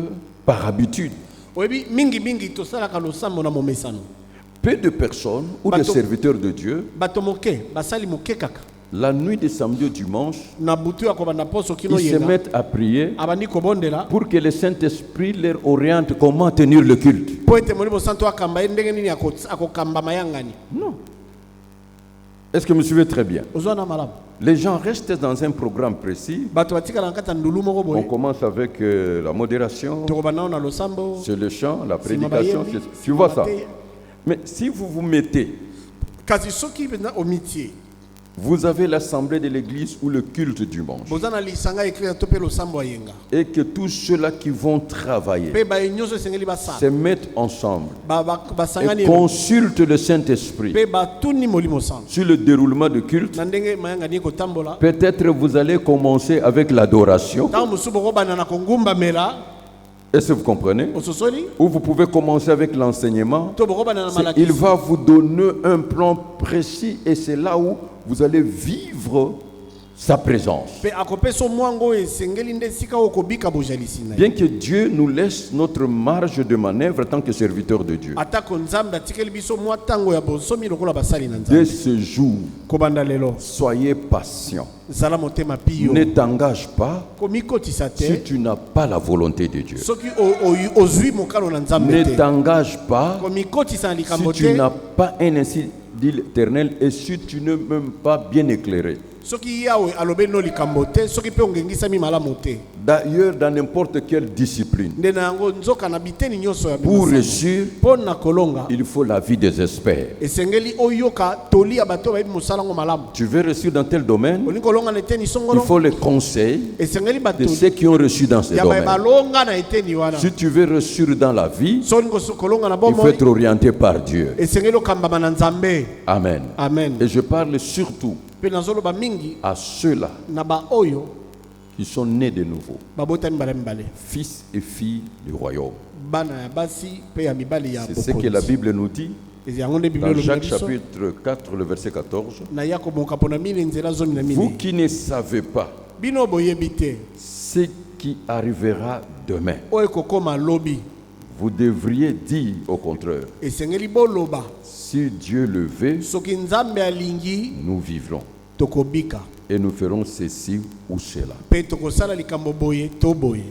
par habitude. Oyebi mingi tosalaka losambo na momesano. Peu de personnes ou des Bateau. serviteurs de Dieu, Bato moke basali moke kaka. la nuit de samedi au dimanche, Na butu ya kobanda poso kino ils se yenga. mettent à prier Abandi kobondela. pour que le Saint-Esprit leur oriente comment tenir le culte. Po ete molimo santo akamba ye ndenge nini akokamba mayangani. Non. Est-ce que vous me suivez très bien? Ozwa na malamu. Les gens restent dans un programme précis. Bato batikala na kati ya ndulu moko On boye. commence avec la modération, Tokobanda na losambo. c'est le chant, la Sima prédication. bayembi, Tu vois ça? sima Mais si vous vous mettez, Kasi soki na omitié. vous avez l'assemblée de l'église ou le culte dimanche, Boza na lisanga écrit to pe losambo ayenga. et que tous ceux-là qui vont travailler Pe ba nyonso sengeli ba sa. se mettent ensemble Ba sangani et consultent le Saint-Esprit pe ba tuni molimo santo. sur le déroulement du culte, Na ndenge mayanga ni kotambola. peut-être vous allez commencer avec l'adoration. Tango musubo ko bana na kongumba mela. Est-ce que vous comprenez? Ososoli. Ou vous pouvez commencer avec l'enseignement. To boko bana na Il malaki. va vous donner un plan précis et c'est là où vous allez vivre sa présence. Pe akopeso mwango esengeli nde sika okobika bojalisi na. Bien que Dieu nous laisse notre marge de manœuvre en tant que serviteurs de Dieu. Atako nzambe atikeli biso mwa tango ya bosomi lokola basali na Dès nzambe. ce jour, Kobanda lelo. soyez patient. Zala motema pio. Ne t'engage pas Komikotisa si te. tu n'as pas la volonté de Dieu. Soki ozwi mokano na nzambe Ne te. t'engage pas Komikotisa na si likambo tu te. n'as pas un ainsi dit l'Éternel et si tu n'es même pas bien éclairé. Soki yawe alobe no likambo te, soki pe ongengisami malamu te. D'ailleurs, dans n'importe quelle discipline, Nde na yango nzoka na biteni nyonso ya pour bimasano. réussir, Pona kolonga il faut la vie des experts. esengeli oyoka toli ya bato bayebi mosala ngo malamu. Tu veux réussir dans tel domaine, Olingi kolonga na eteni il songolo faut les conseils esengeli de bato ceux qui ont reçu dans ce ya domaine. balonga na eteni wana. Si tu veux réussir dans la vie, So olingi kolonga na il faut bomoi être orienté par Dieu. esengeli okambama na nzambe. Amen. Amen. Et je parle surtout Pe nazoloba mingi à ceux-là na ba oyo qui sont nés de nouveau, babotami mbala mibale. fils et filles du royaume. Bana ya basi pe ya mibali ya C'est ce que la bokonzi. Bible nous dit Yango nde Bible dans elobi na Jacques biso. chapitre 4, le verset 14. Na ya komoka pona mine nzela zomi na Vous mine. qui ne savez pas Bino boyebi te. ce qui arrivera demain, Oyo kokoma lobi. vous devriez dire au contraire, Esengeli boloba. si Dieu le veut, Soki nzambe alingi nous vivrons tokobika. et nous ferons ceci ou cela. Pe tokosala likambo boye to boye.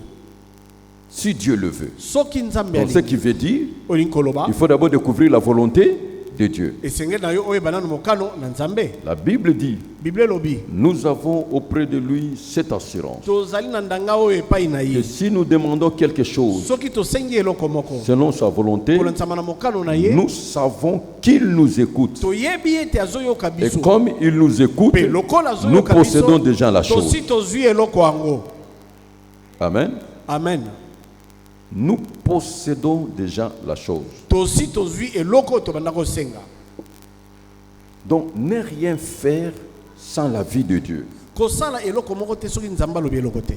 Si Dieu le veut. Soki nzambe Donc, ce alingi. qui veut dire, Olingi koloba. il faut d'abord découvrir la volonté de Dieu. esengeli na yo oyeba nanu mokano na nzambe. La Bible dit, Bible elobi nous avons auprès de lui cette assurance. tozali na ndanga oyo epai na Et ye si nous demandons quelque chose soki tosengi eloko moko selon sa volonté, kolanisama na mokano na ye nous savons qu'il nous écoute. toyebi ete azoyoka Et biso comme il nous écoute, mpe lokola nous azoyoka possédons biso déjà la chose. tosi tozwi eloko yango. Amen. Amen. Nous possédons déjà la chose. tosi tozwi eloko tobanda kosenga. Donc, ne rien faire sans la vie de Dieu. kosala eloko moko te soki nzambe alobi eloko te.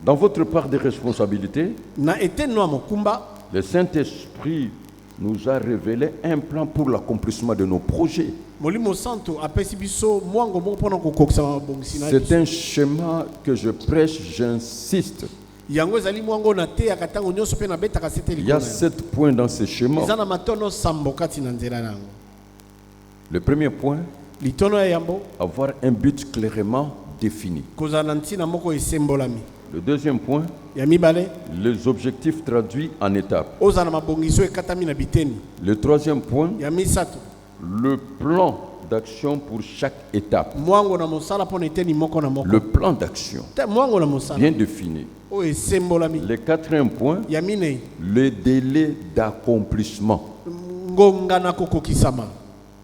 Dans votre part de responsabilité, Na eteno ya mokumba le Saint-Esprit nous a révélé un plan pour l'accomplissement de nos projets. molimo santo apesi biso mwango moko mpona kokokisa mabongisi na C'est biso. un schéma que je prêche, j'insiste. yango ezali mwango na te yaka ntango nyonso mpe nabetaka sete Il y a likolo na yango. 7 points dans ce schéma. eza na matono sambo kati na nzela na yango. Le premier point, litono ya yambo avoir un but clairement défini. kozala na ntina moko esembolami. Le deuxième point, ya mibale les objectifs traduits en étapes. ozala na mabongiso ekatami na biteni. Le troisième point, ya misato le plan d'action pour chaque étape. mwango na mosala mpona eteni moko na moko. Le plan d'action te mwango na mosala bien défini. oyo esembolami. Le quatrième point, ya minei le délai d'accomplissement. ngonga na kokokisama.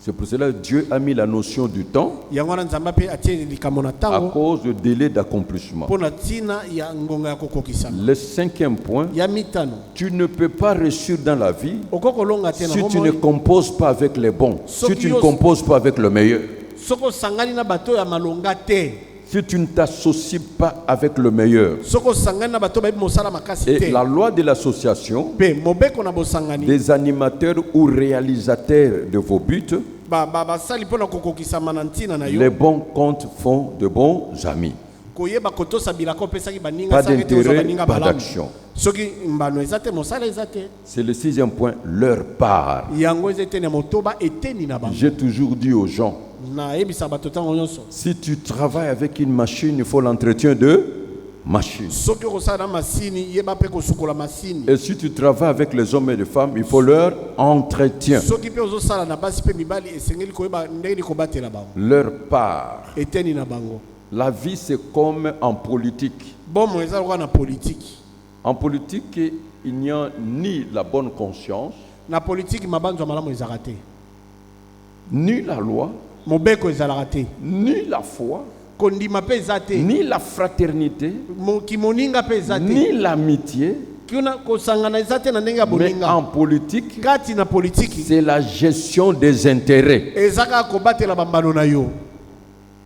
C'est pour cela que Dieu a mis la notion du temps yango wana nzambe mpe atie likambo na à ntango cause du délai d'accomplissement. mpona ntina ya ngonga ya kokokisama. Le cinquième point, ya mitano tu ne peux pas réussir dans la vie okoki kolonga te na si tu ne bomoi composes pas avec les bons, si tu ne Soki composes pas avec le meilleur, soki osangani na bato ya malonga te, si tu ne t'associes pas avec le meilleur. soki osangani na bato bayebi mosala makasi Et te, la loi de l'association mpe mobeko na bosangani des animateurs ou réalisateurs de vos buts, basali mpona kokokisama na ntina na les yo bons comptes font de bons amis. koyeba kotosa bilaka opesaki baninga Pas saki te ozwa d'intérêt, baninga pas malamu. d'action. soki mbano eza te mosala eza te. C'est le sixième point, leur part. yango eza eteni ya motoba eteni na bango. J'ai toujours dit aux gens, nayebisa bato ntango nyonso si tu travailles avec une machine, il faut l'entretien de machine. soki okosala na masini yeba mpe kosukola masini. Et si tu travailles avec les hommes et les femmes, il faut leur entretien, soki mpe ozosala na basi mpe mibali esengeli koyeba ndenge kobatela bango leur part. eteni na bango. La vie, c'est comme en politique. bomo eza lokola na politiki. En politique, il n'y a ni la bonne conscience, na politiki mabanzo ya malamu ezalaka te, ni la loi, mobeko ezalaka te, ni la foi, kondima mpe eza te, ni la fraternité, kimoninga mpe eza te, ni l'amitié. kuna kosangana eza te na ndenge ya Mais boninga. en politique, kati na politiki c'est la gestion des intérêts. eza kaka kobatela bambano na yo.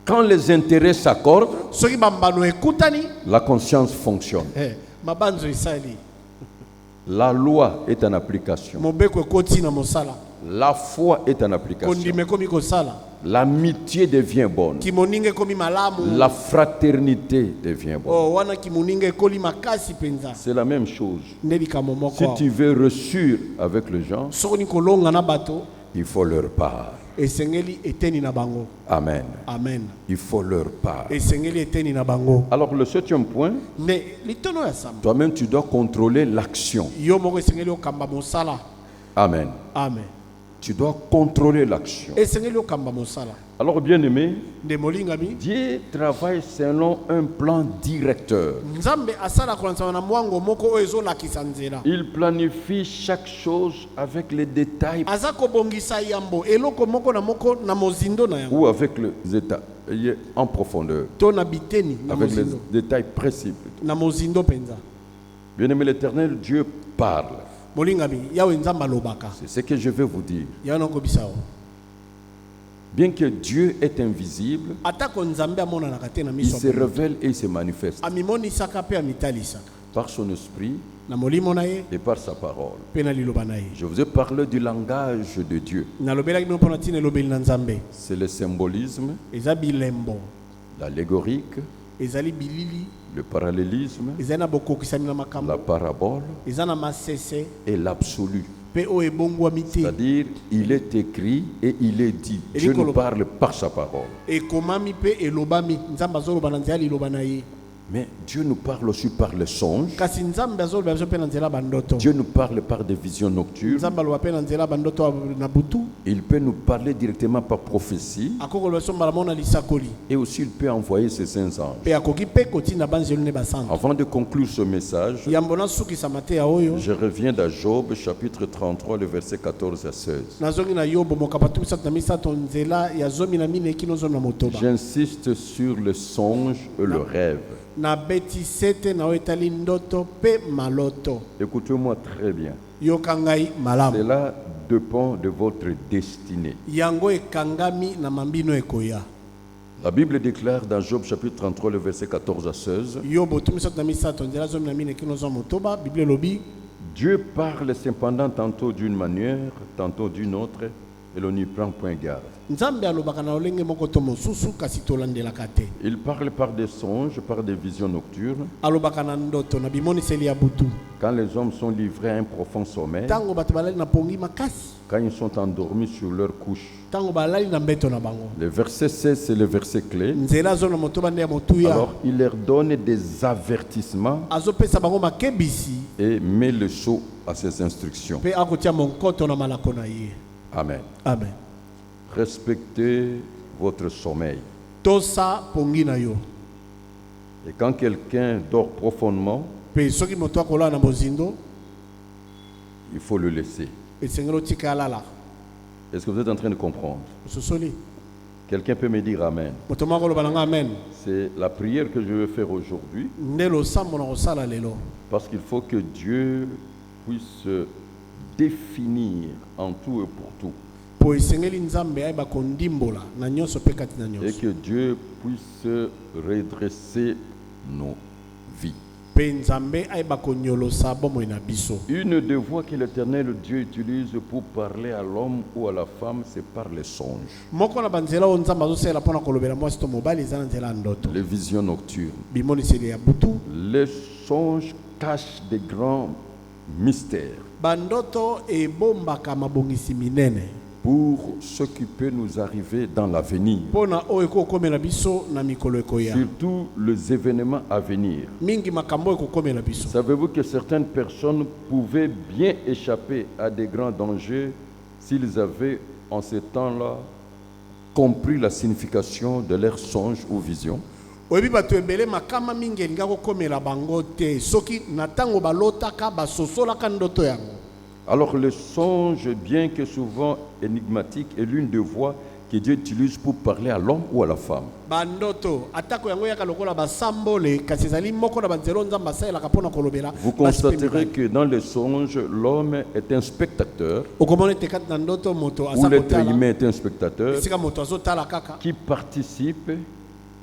Quand les intérêts s'accordent, soki bambano ekutani la conscience fonctionne. mabanzo esali, La loi est en application. mobeko ekoti na mosala, La foi est en application. kondima ekomi kosala, L'amitié devient bonne. kimoninga ekomi malamu. La fraternité devient bonne. wana kimoninga ekoli makasi mpenza. C'est la même chose. nde likambo moko Si tu veux réussir avec les gens, soki nikolonga na bato il faut leur part. esengeli eteni na bango. Amen. Amen. Il faut leur part. esengeli eteni na bango. Alors le septième point, me litono ya samba toi-même tu dois contrôler l'action. yo moko esengeli okamba mosala. Amen. Amen. Tu dois contrôler l'action. esengeli okamba mosala. Alors bien aimé, nde molingami Dieu travaille selon un plan directeur. nzambe asala kolanisama na mwango moko oyo ezolakisa nzela. Il planifie chaque chose avec les détails aza kobongisa yambo eloko moko na mozindo na yango ou avec les états en profondeur, to na biteni na avec les mozindo, détails précis. na mozindo mpenza. Bien aimé l'Éternel, Dieu parle. molingami yawe nzambe alobaka C'est ce que je vais vous dire. yawe nakobisa yo. Bien que Dieu est invisible, atako nzambe amonanaka te na il miso se révèle et il se manifeste amimonisaka mpe amitalisaka par son esprit na molimo na ye et par sa parole. mpe na liloba na ye. Je vous ai parlé du langage de Dieu. nalobelaki bino mpo na ntina elobeli na nzambe. C'est le symbolisme, eza bilembo, l'allégorique, ezali bilili, le parallélisme, ezali na bokokisami na makambo, la parabole eza na masese et l'absolu. mpe oyo ebongwami te. C'est-à-dire, il est écrit et il est dit. Et Dieu Nicolo- nous parle par sa parole. ekomami mpe elobami, nzambe azoloba na nzela ya liloba na ye. Mais Dieu nous parle aussi par les songes. kasi nzambe azoloba biso mpe na nzela bandoto. Dieu nous parle par des visions nocturnes. nzambe aloba mpe na nzela bandoto na butu. Il peut nous parler directement par prophétie. akoki koloba biso mbala moko na lisakoli. Et aussi il peut envoyer ses saints anges. mpe akoki mpe kotinda banzelu ne basantu. Avant de conclure ce message, yambo nasukisama te ya oyo. je reviens dans Job chapitre 33, le verset 14 à 16. nazongi na yobo mokapatu misato na misato nzela ya zomi na mine kino zomi na motoba. J'insiste sur le songe et le rêve. na beti sete na oyo etali ndoto mpe maloto. Écoutez-moi très bien. yoka ngai malamu. Cela dépend de votre destinée. yango ekangami na mambino ekoya. La Bible déclare dans Job chapitre 33, le verset 14 à 16, yobo tu misato na misato nzela zomi na mine kino zomi na motoba. bible elobi Dieu parle cependant tantôt d'une manière, tantôt d'une autre, et l'on n'y prend point garde. nzambe alobaka na lolenge moko to mosusu kasi tolandelaka te. Il parle par des songes, par des visions nocturnes. alobaka na ndoto na bimoniseli ya butu. Quand les hommes sont livrés à un profond sommeil, ntango bato balali na pongi makasi. quand ils sont endormis sur leur couche. ntango balali na mbeto na bango. Le verset 16, c'est le verset clé. nzela zo na motoba nde ya motuya. Alors, il leur donne des avertissements azopesa bango makebisi et met le sceau à ses instructions. mpe akotia monkoto na malako na ye. Amen. amen. Respectez votre sommeil. tosa pongi na yo. Et quand quelqu'un dort profondément, mpe soki moto akolala na bozindo il faut le laisser. esengeli otika alala. Est-ce que vous êtes en train de comprendre? ososoli Quelqu'un peut me dire Amen. moto moko akoloba nanga amen. C'est la prière que je veux faire aujourd'hui, nde losambo na kosala lelo. parce qu'il faut que Dieu puisse définir en tout et pour tout. po esengeli nzambe ayeba kondimbola na nyonso mpe kati na Et nyonso. que Dieu puisse redresser nos vies. mpe nzambe ayeba konyolosa bomoi na biso. Une des voies que l'Éternel Dieu utilise pour parler à l'homme ou à la femme, c'est par les songes, moko na banzela oyo nzambe azosalela mpo na kolobela mwasi to mobali eza na nzela ya ndoto. les visions nocturnes. bimoniseli ya butu. Les songes cachent des grands mystères bandoto ebombaka mabongisi minene pour ce qui peut nous arriver dans l'avenir, mpona oyo ekokomela biso na mikolo ekoya. surtout les événements à venir. mingi makambo ekokomela biso. Savez-vous que certaines personnes pouvaient bien échapper à des grands dangers s'ils avaient en ce temps-là compris la signification de leurs songes ou visions? oyebi bato ebele makama mingi elinga kokomela bango te soki na ntango balotaka basosolaka ndoto yango. Alors le songe, bien que souvent énigmatique, est l'une des voies que Dieu utilise pour parler à l'homme ou à la femme. bandoto atako yango yaka lokola basambole kasi ezali moko na banzela oyo nzambe asalelaka mpona kolobela. Vous constaterez que dans les songes, l'homme est un spectateur, okomona ete kati na ndoto moto ou aza l'être kotala humain est un spectateur, esika moto azotala kaka. qui participe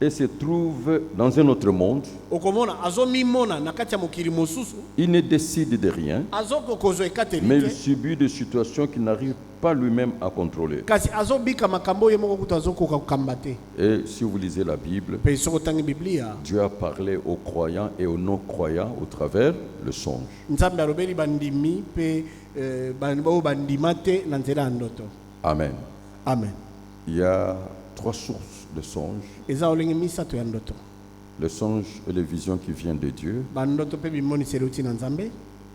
et se trouve dans un autre monde. okomona azomimona na kati ya mokili mosusu Il ne décide de rien, azokozwa ekateli mais il te subit des situations qu'il n'arrive pas lui-même à contrôler. kasi azobika makambo ye moko kutu azokoka kokamba te. Et si vous lisez la Bible, mpe soki otangi biblia Dieu a parlé aux croyants et aux non-croyants au travers le songe. nzambe alobeli bandimi mpe oyo bandima te na nzela ya ndoto. Amen. amen. Il y a trois sources de songes. eza olenge misato ya ndoto. Les songes et les visions qui viennent de Dieu. bandoto mpe bimoniseli uti na nzambe.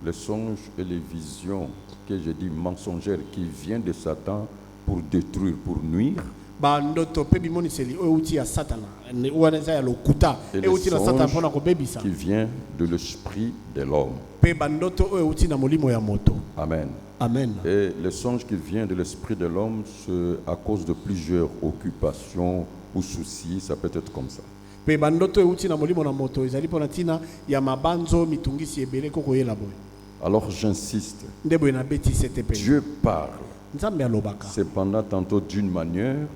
Les songes et les visions que je dis mensongères qui viennent de Satan pour détruire, pour nuire. bandoto mpe bimoniseli oyo uti ya satana wana eza ya lokuta Et les euti na satana mpona songes kobebisa. qui viennent de l'esprit de l'homme. mpe bandoto oyo euti na molimo ya moto. Amen. amen. Et les songes qui viennent de l'esprit de l'homme, c'est à cause de plusieurs occupations ou soucis, ça peut être comme ça. mpe bandoto euti na molimo na moto ezali mpona ntina ya mabanzo mitungisi ebele kokoyela boye. Alors j'insiste, nde boye nabeti sete mpe Dieu parle, nzambe alobaka cependant tantôt d'une manière,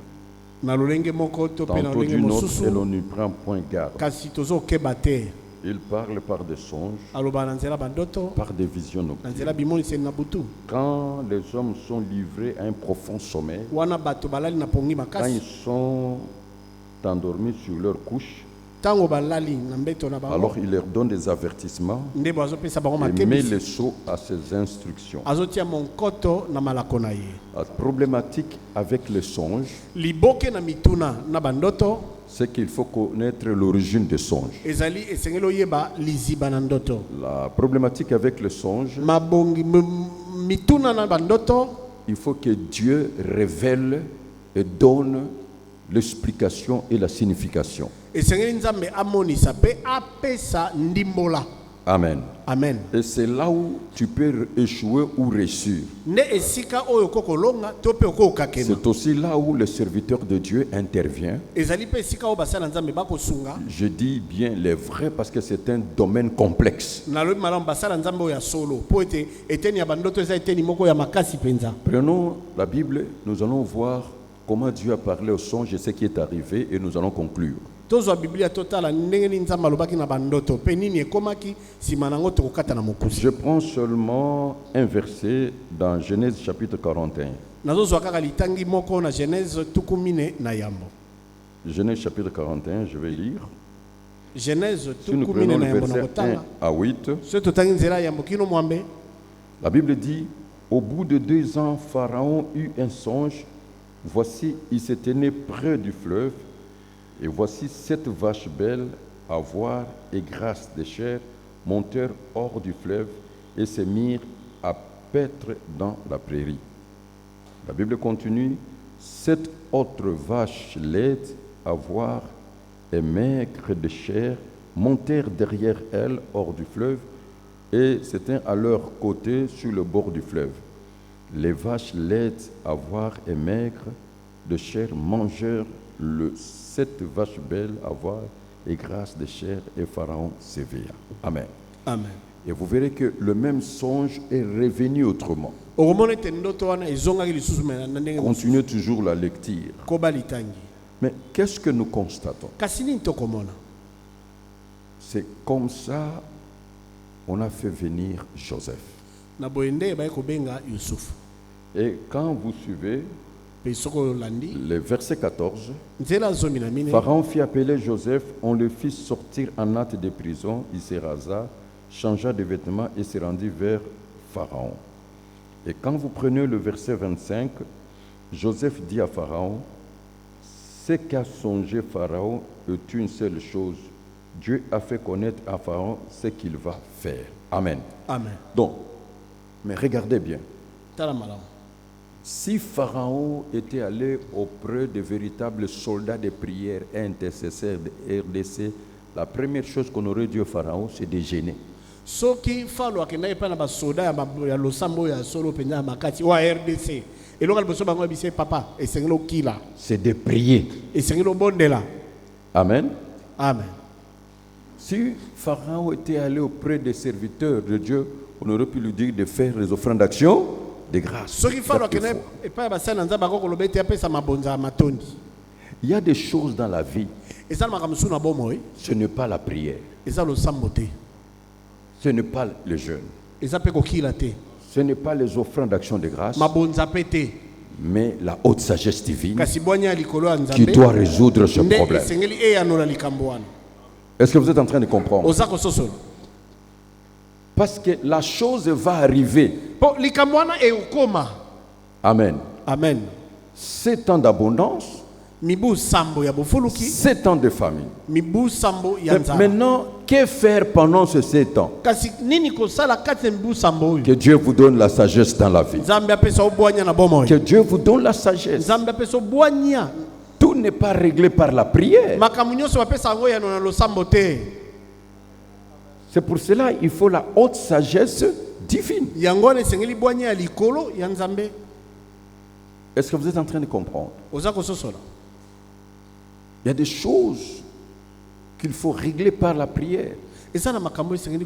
na lolenge moko to mpe na tantôt lolenge d'une autre, mosusu et l'on n'y prend point garde. kasi tozokeba te. Il parle par des songes, alobaka na nzela bandoto par des visions na nocturnes. nzela bimoniseli na butu Quand les hommes sont livrés à un profond sommeil, wana bato balali na pongi quand ils makasi sont endormis sur leur couche, ntango balali na mbeto na bango alors il leur donne des avertissements nde bo azopesa bango et met makebisi le sceau à ses instructions. azotia monkoto na malako na ye. La problématique avec les songes, liboke na mituna na bandoto c'est qu'il faut connaître l'origine des songes. ezali esengeli oyeba liziba na ndoto. La problématique avec le songe, Mabongi mituna na bandoto, il faut que Dieu révèle et donne l'explication et la signification. esengeli nzambe amonisa pe apesa ndimbola. Amen. Amen. Et c'est là où tu peux échouer ou réussir. Ne esika oyo kokolonga to pe okokakena. C'est aussi là où le serviteur de Dieu intervient. Ezali pe esika oyo basala nzambe bakosunga. Je dis bien les vrais parce que c'est un domaine complexe. Nalobi malamu basala nzambe oyo ya solo po ete eteni ya bandoto eza eteni moko ya makasi penza. Prenons la Bible, nous allons voir comment Dieu a parlé au songe et ce qui est arrivé et nous allons conclure. Tozwa Biblia totala ndenge ni nzambe alobaki na bandoto pe nini ekomaki sima nango tokokata na mokusi. Je prends seulement un verset dans Genèse chapitre 41. Nazozwa kaka litangi moko na Genèse tukumine na yambo. Genèse chapitre 41, je vais lire. Genèse Si nous tukumine prenons na le yambo na verset 1 kotanga. à 8, So totangi nzela yambo kino mwambe. la Bible dit, au bout de 2 ans, Pharaon eut un songe. Voici, il se tenait près du fleuve. Et voici 7 vaches belles à voir et grasses de chair montèrent hors du fleuve et se mirent à paître dans la prairie. La Bible continue, 7 autres vaches laides à voir et maigres de chair montèrent derrière elles hors du fleuve et se tinrent à leur côté sur le bord du fleuve. Les vaches laides à voir et maigres de chair mangèrent le 7 vaches belles à voir et grasses de chair, et Pharaon s'éveilla. Amen. Amen. Et vous verrez que le même songe est revenu autrement. Okomona ete ndoto wana ezongaki lisusu na ndenge Continuez toujours la lecture. koba litangi. Mais qu'est-ce que nous constatons? Kasi nini tokomona? C'est comme ça on a fait venir Joseph. Na boyende ba kobenga Yusuf. Et quand vous suivez Pe soko landi le verset 14, nzela zomi na mine. Pharaon fit appeler Joseph, on le fit sortir en hâte de prison, il se rasa, changea de vêtements et se rendit vers Pharaon. Et quand vous prenez le verset 25, Joseph dit à Pharaon, ce qu'a songé Pharaon est une seule chose. Dieu a fait connaître à Pharaon ce qu'il va faire. Amen. Amen. Donc, mais regardez bien. Tala malamu. Si Pharaon était allé auprès de véritables soldats de prière et intercesseurs de RDC, la première chose qu'on aurait dit au Pharaon, c'est de gêner. Soki falo akendaki pa na basoda ya losambo ya solo penza ya makati wa RDC. Elonga liboso bango bise papa esengeli okila. C'est de prier. Esengeli obondela. Amen. Amen. Si Pharaon était allé auprès des serviteurs de Dieu, on aurait pu lui dire de faire les offrandes d'action de grâce. Soki falo Quelquefois. akendaki epai ya basali na nzambe akokoloba ete apesa mabonza ya matondi. Il y a des choses dans la vie, Eza na makambo mosusu na bomoi. ce n'est pas la prière, Eza losambo te. ce n'est pas le jeûne, Eza pe kokila te. ce n'est pas les offrandes d'action de grâce, Mabonza pe te. mais la haute sagesse divine Kasi bwanya ya likolo ya qui nzambe. doit résoudre ce Nde problème. esengeli eyanola likambo wana. Est-ce que vous êtes en train de comprendre? Oza kososola. Parce que la chose va arriver. Po likambo wana ekokoma. Amen. Amen. 7 ans d'abondance, Mibu sambo ya bofuluki. 7 ans de famine. Mibu sambo ya Mais nzala. maintenant, que faire pendant ces 7 ans? Kasi nini kosala kati ya mibu sambo oyo? Que Dieu vous donne la sagesse dans la vie. Nzambe apesa obwanya na bomoi. Que Dieu vous donne la sagesse. Nzambe apesa obwanya. Tout n'est pas réglé par la prière. Makambo nyonso bapesa yango ya na losambo te. C'est pour cela qu'il faut la haute sagesse divine. Yango wana esengeli bwanya ya likolo ya nzambe. Est-ce que vous êtes en train de comprendre? Oza kososola. Il y a des choses qu'il faut régler par la prière. Eza na makambo esengeli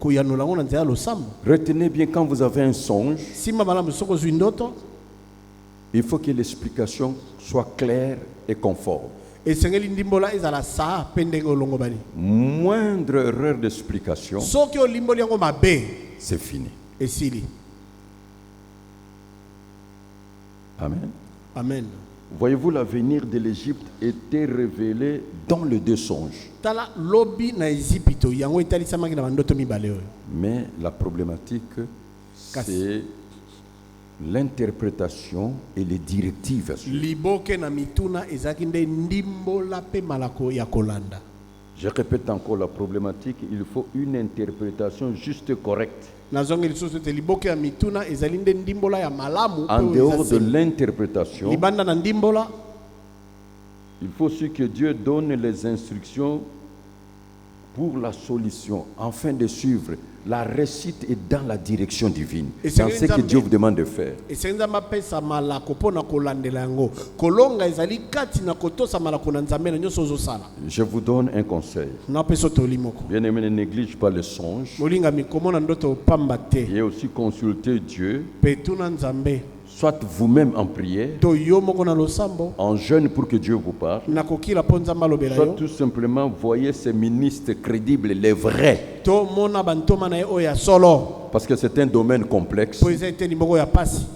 koyanola yango na nzela ya losambo. Retenez bien, quand vous avez un songe, Simba malamu soko ozwi ndoto. il faut que l'explication soit claire et conforme. Esengeli ndimbola ezala saa pe ndenge olongo bani. Moindre erreur d'explication, Soki olimboli yango mabe c'est fini. esili. Amen. Amen. Voyez-vous, l'avenir de l'Égypte était révélé dans les 2 songes. Tala lobi na Ezipito yango etalisamaki na bandoto mibale oyo. Mais la problématique, c'est l'interprétation et les directives à suivre. liboke na mituna ezalaki nde ndimbola mpe malako ya kolanda. Je répète encore la problématique, il faut une interprétation juste correcte. nazongi lisusu te liboke ya mituna ezali nde ndimbola ya malamu En oyo dehors eza de se- l'interprétation, libanda na ndimbola il faut aussi que Dieu donne les instructions pour la solution, afin de suivre. La réussite est dans la direction divine. Et C'est c'est ce que Dieu vous demande de faire. esengeli nzambe apesa malako mpo na kolandela yango kolonga ezali kati na kotosa malako na nzambe na nyonso ozosala. Je vous donne un conseil. napesa toli moko Bien-aimé, ne néglige pas les songes molingami komona ndoto pamba te et aussi consulter Dieu, mpe tuna nzambe soit vous-même en prière, to yo moko na losambo en jeûne pour que Dieu vous parle, nakokila mpo nzambe alobela soit yo tout simplement voyez ces ministres crédibles, les vrais, to mona bantoma na ye oyo ya solo parce que c'est un domaine complexe mpo eza eteni moko ya pasi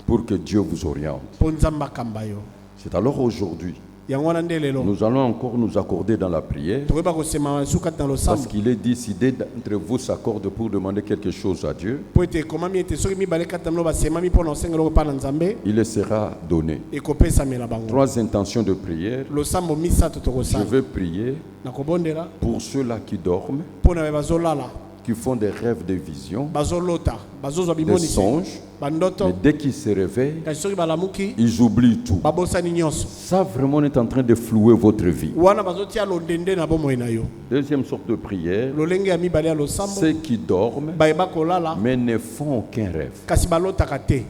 pour que Dieu vous oriente. mpo nzambe akamba yo. C'est alors aujourd'hui, yango wana nde lelo nous allons encore nous accorder dans la prière, tokoyeba kosema su kati na parce losambo qu'il est décidé d'entre vous s'accorde pour demander quelque chose à Dieu, mpo ete ekomami ete soki mibale kati na bino basemami mpo na osengela okopa na nzambe il le sera donné. ekopesamela bango. 3 intentions de prière. losambo misato Je tokosala vais prier nakobondela pour ceux-là qui dorment, mpo na be bazolala qui font des rêves de vision, bazolota bazozwa des bimonisi songes, bandoto mais dès qu'ils se réveillent, kasi soki balamuki ils oublient tout. babosani nyonso Ça vraiment on est en train de flouer votre vie. wana bazotia londende na bomoi na yo. Deuxième sorte de prière, lolenge ya mibale ya losambo ceux qui dorment bayeba kolala mais ne font aucun rêve. kasi balotaka te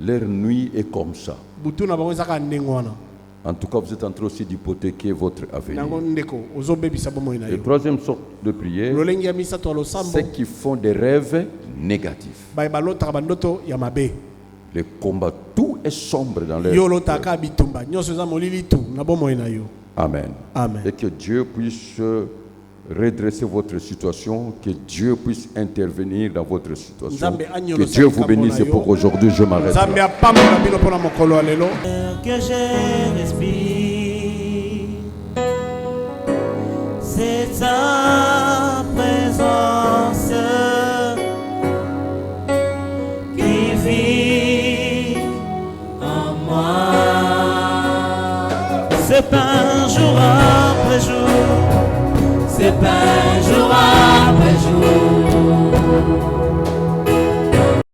Leur nuit est comme ça. butu na bango ezaka ndenge wana. En tout cas, vous êtes en train aussi d'hypothéquer votre avenir. nango ndeko ozobebisa bomoi na Et yo. troisième sorte de prière, lolenge ya misato ya losambo ceux qui font des rêves négatifs. balotaka bandoto ya mabe Les combats, tout est sombre dans leur yo cœur. olotaka bitumba nyonso eza molili tu na bomoi na yo. Amen. Amen. Et que Dieu puisse redresser votre situation, que Dieu puisse intervenir dans votre situation. Nzambe anyolo Que Dieu vous sakambo bénisse na et yo. pour aujourd'hui, je m'arrête là. nzambe apambola bino mpo na mokolo ya lelo. que je respire. C'est ta présence qui vit en moi. C'est pas jour après jour, c'est pas jour après jour.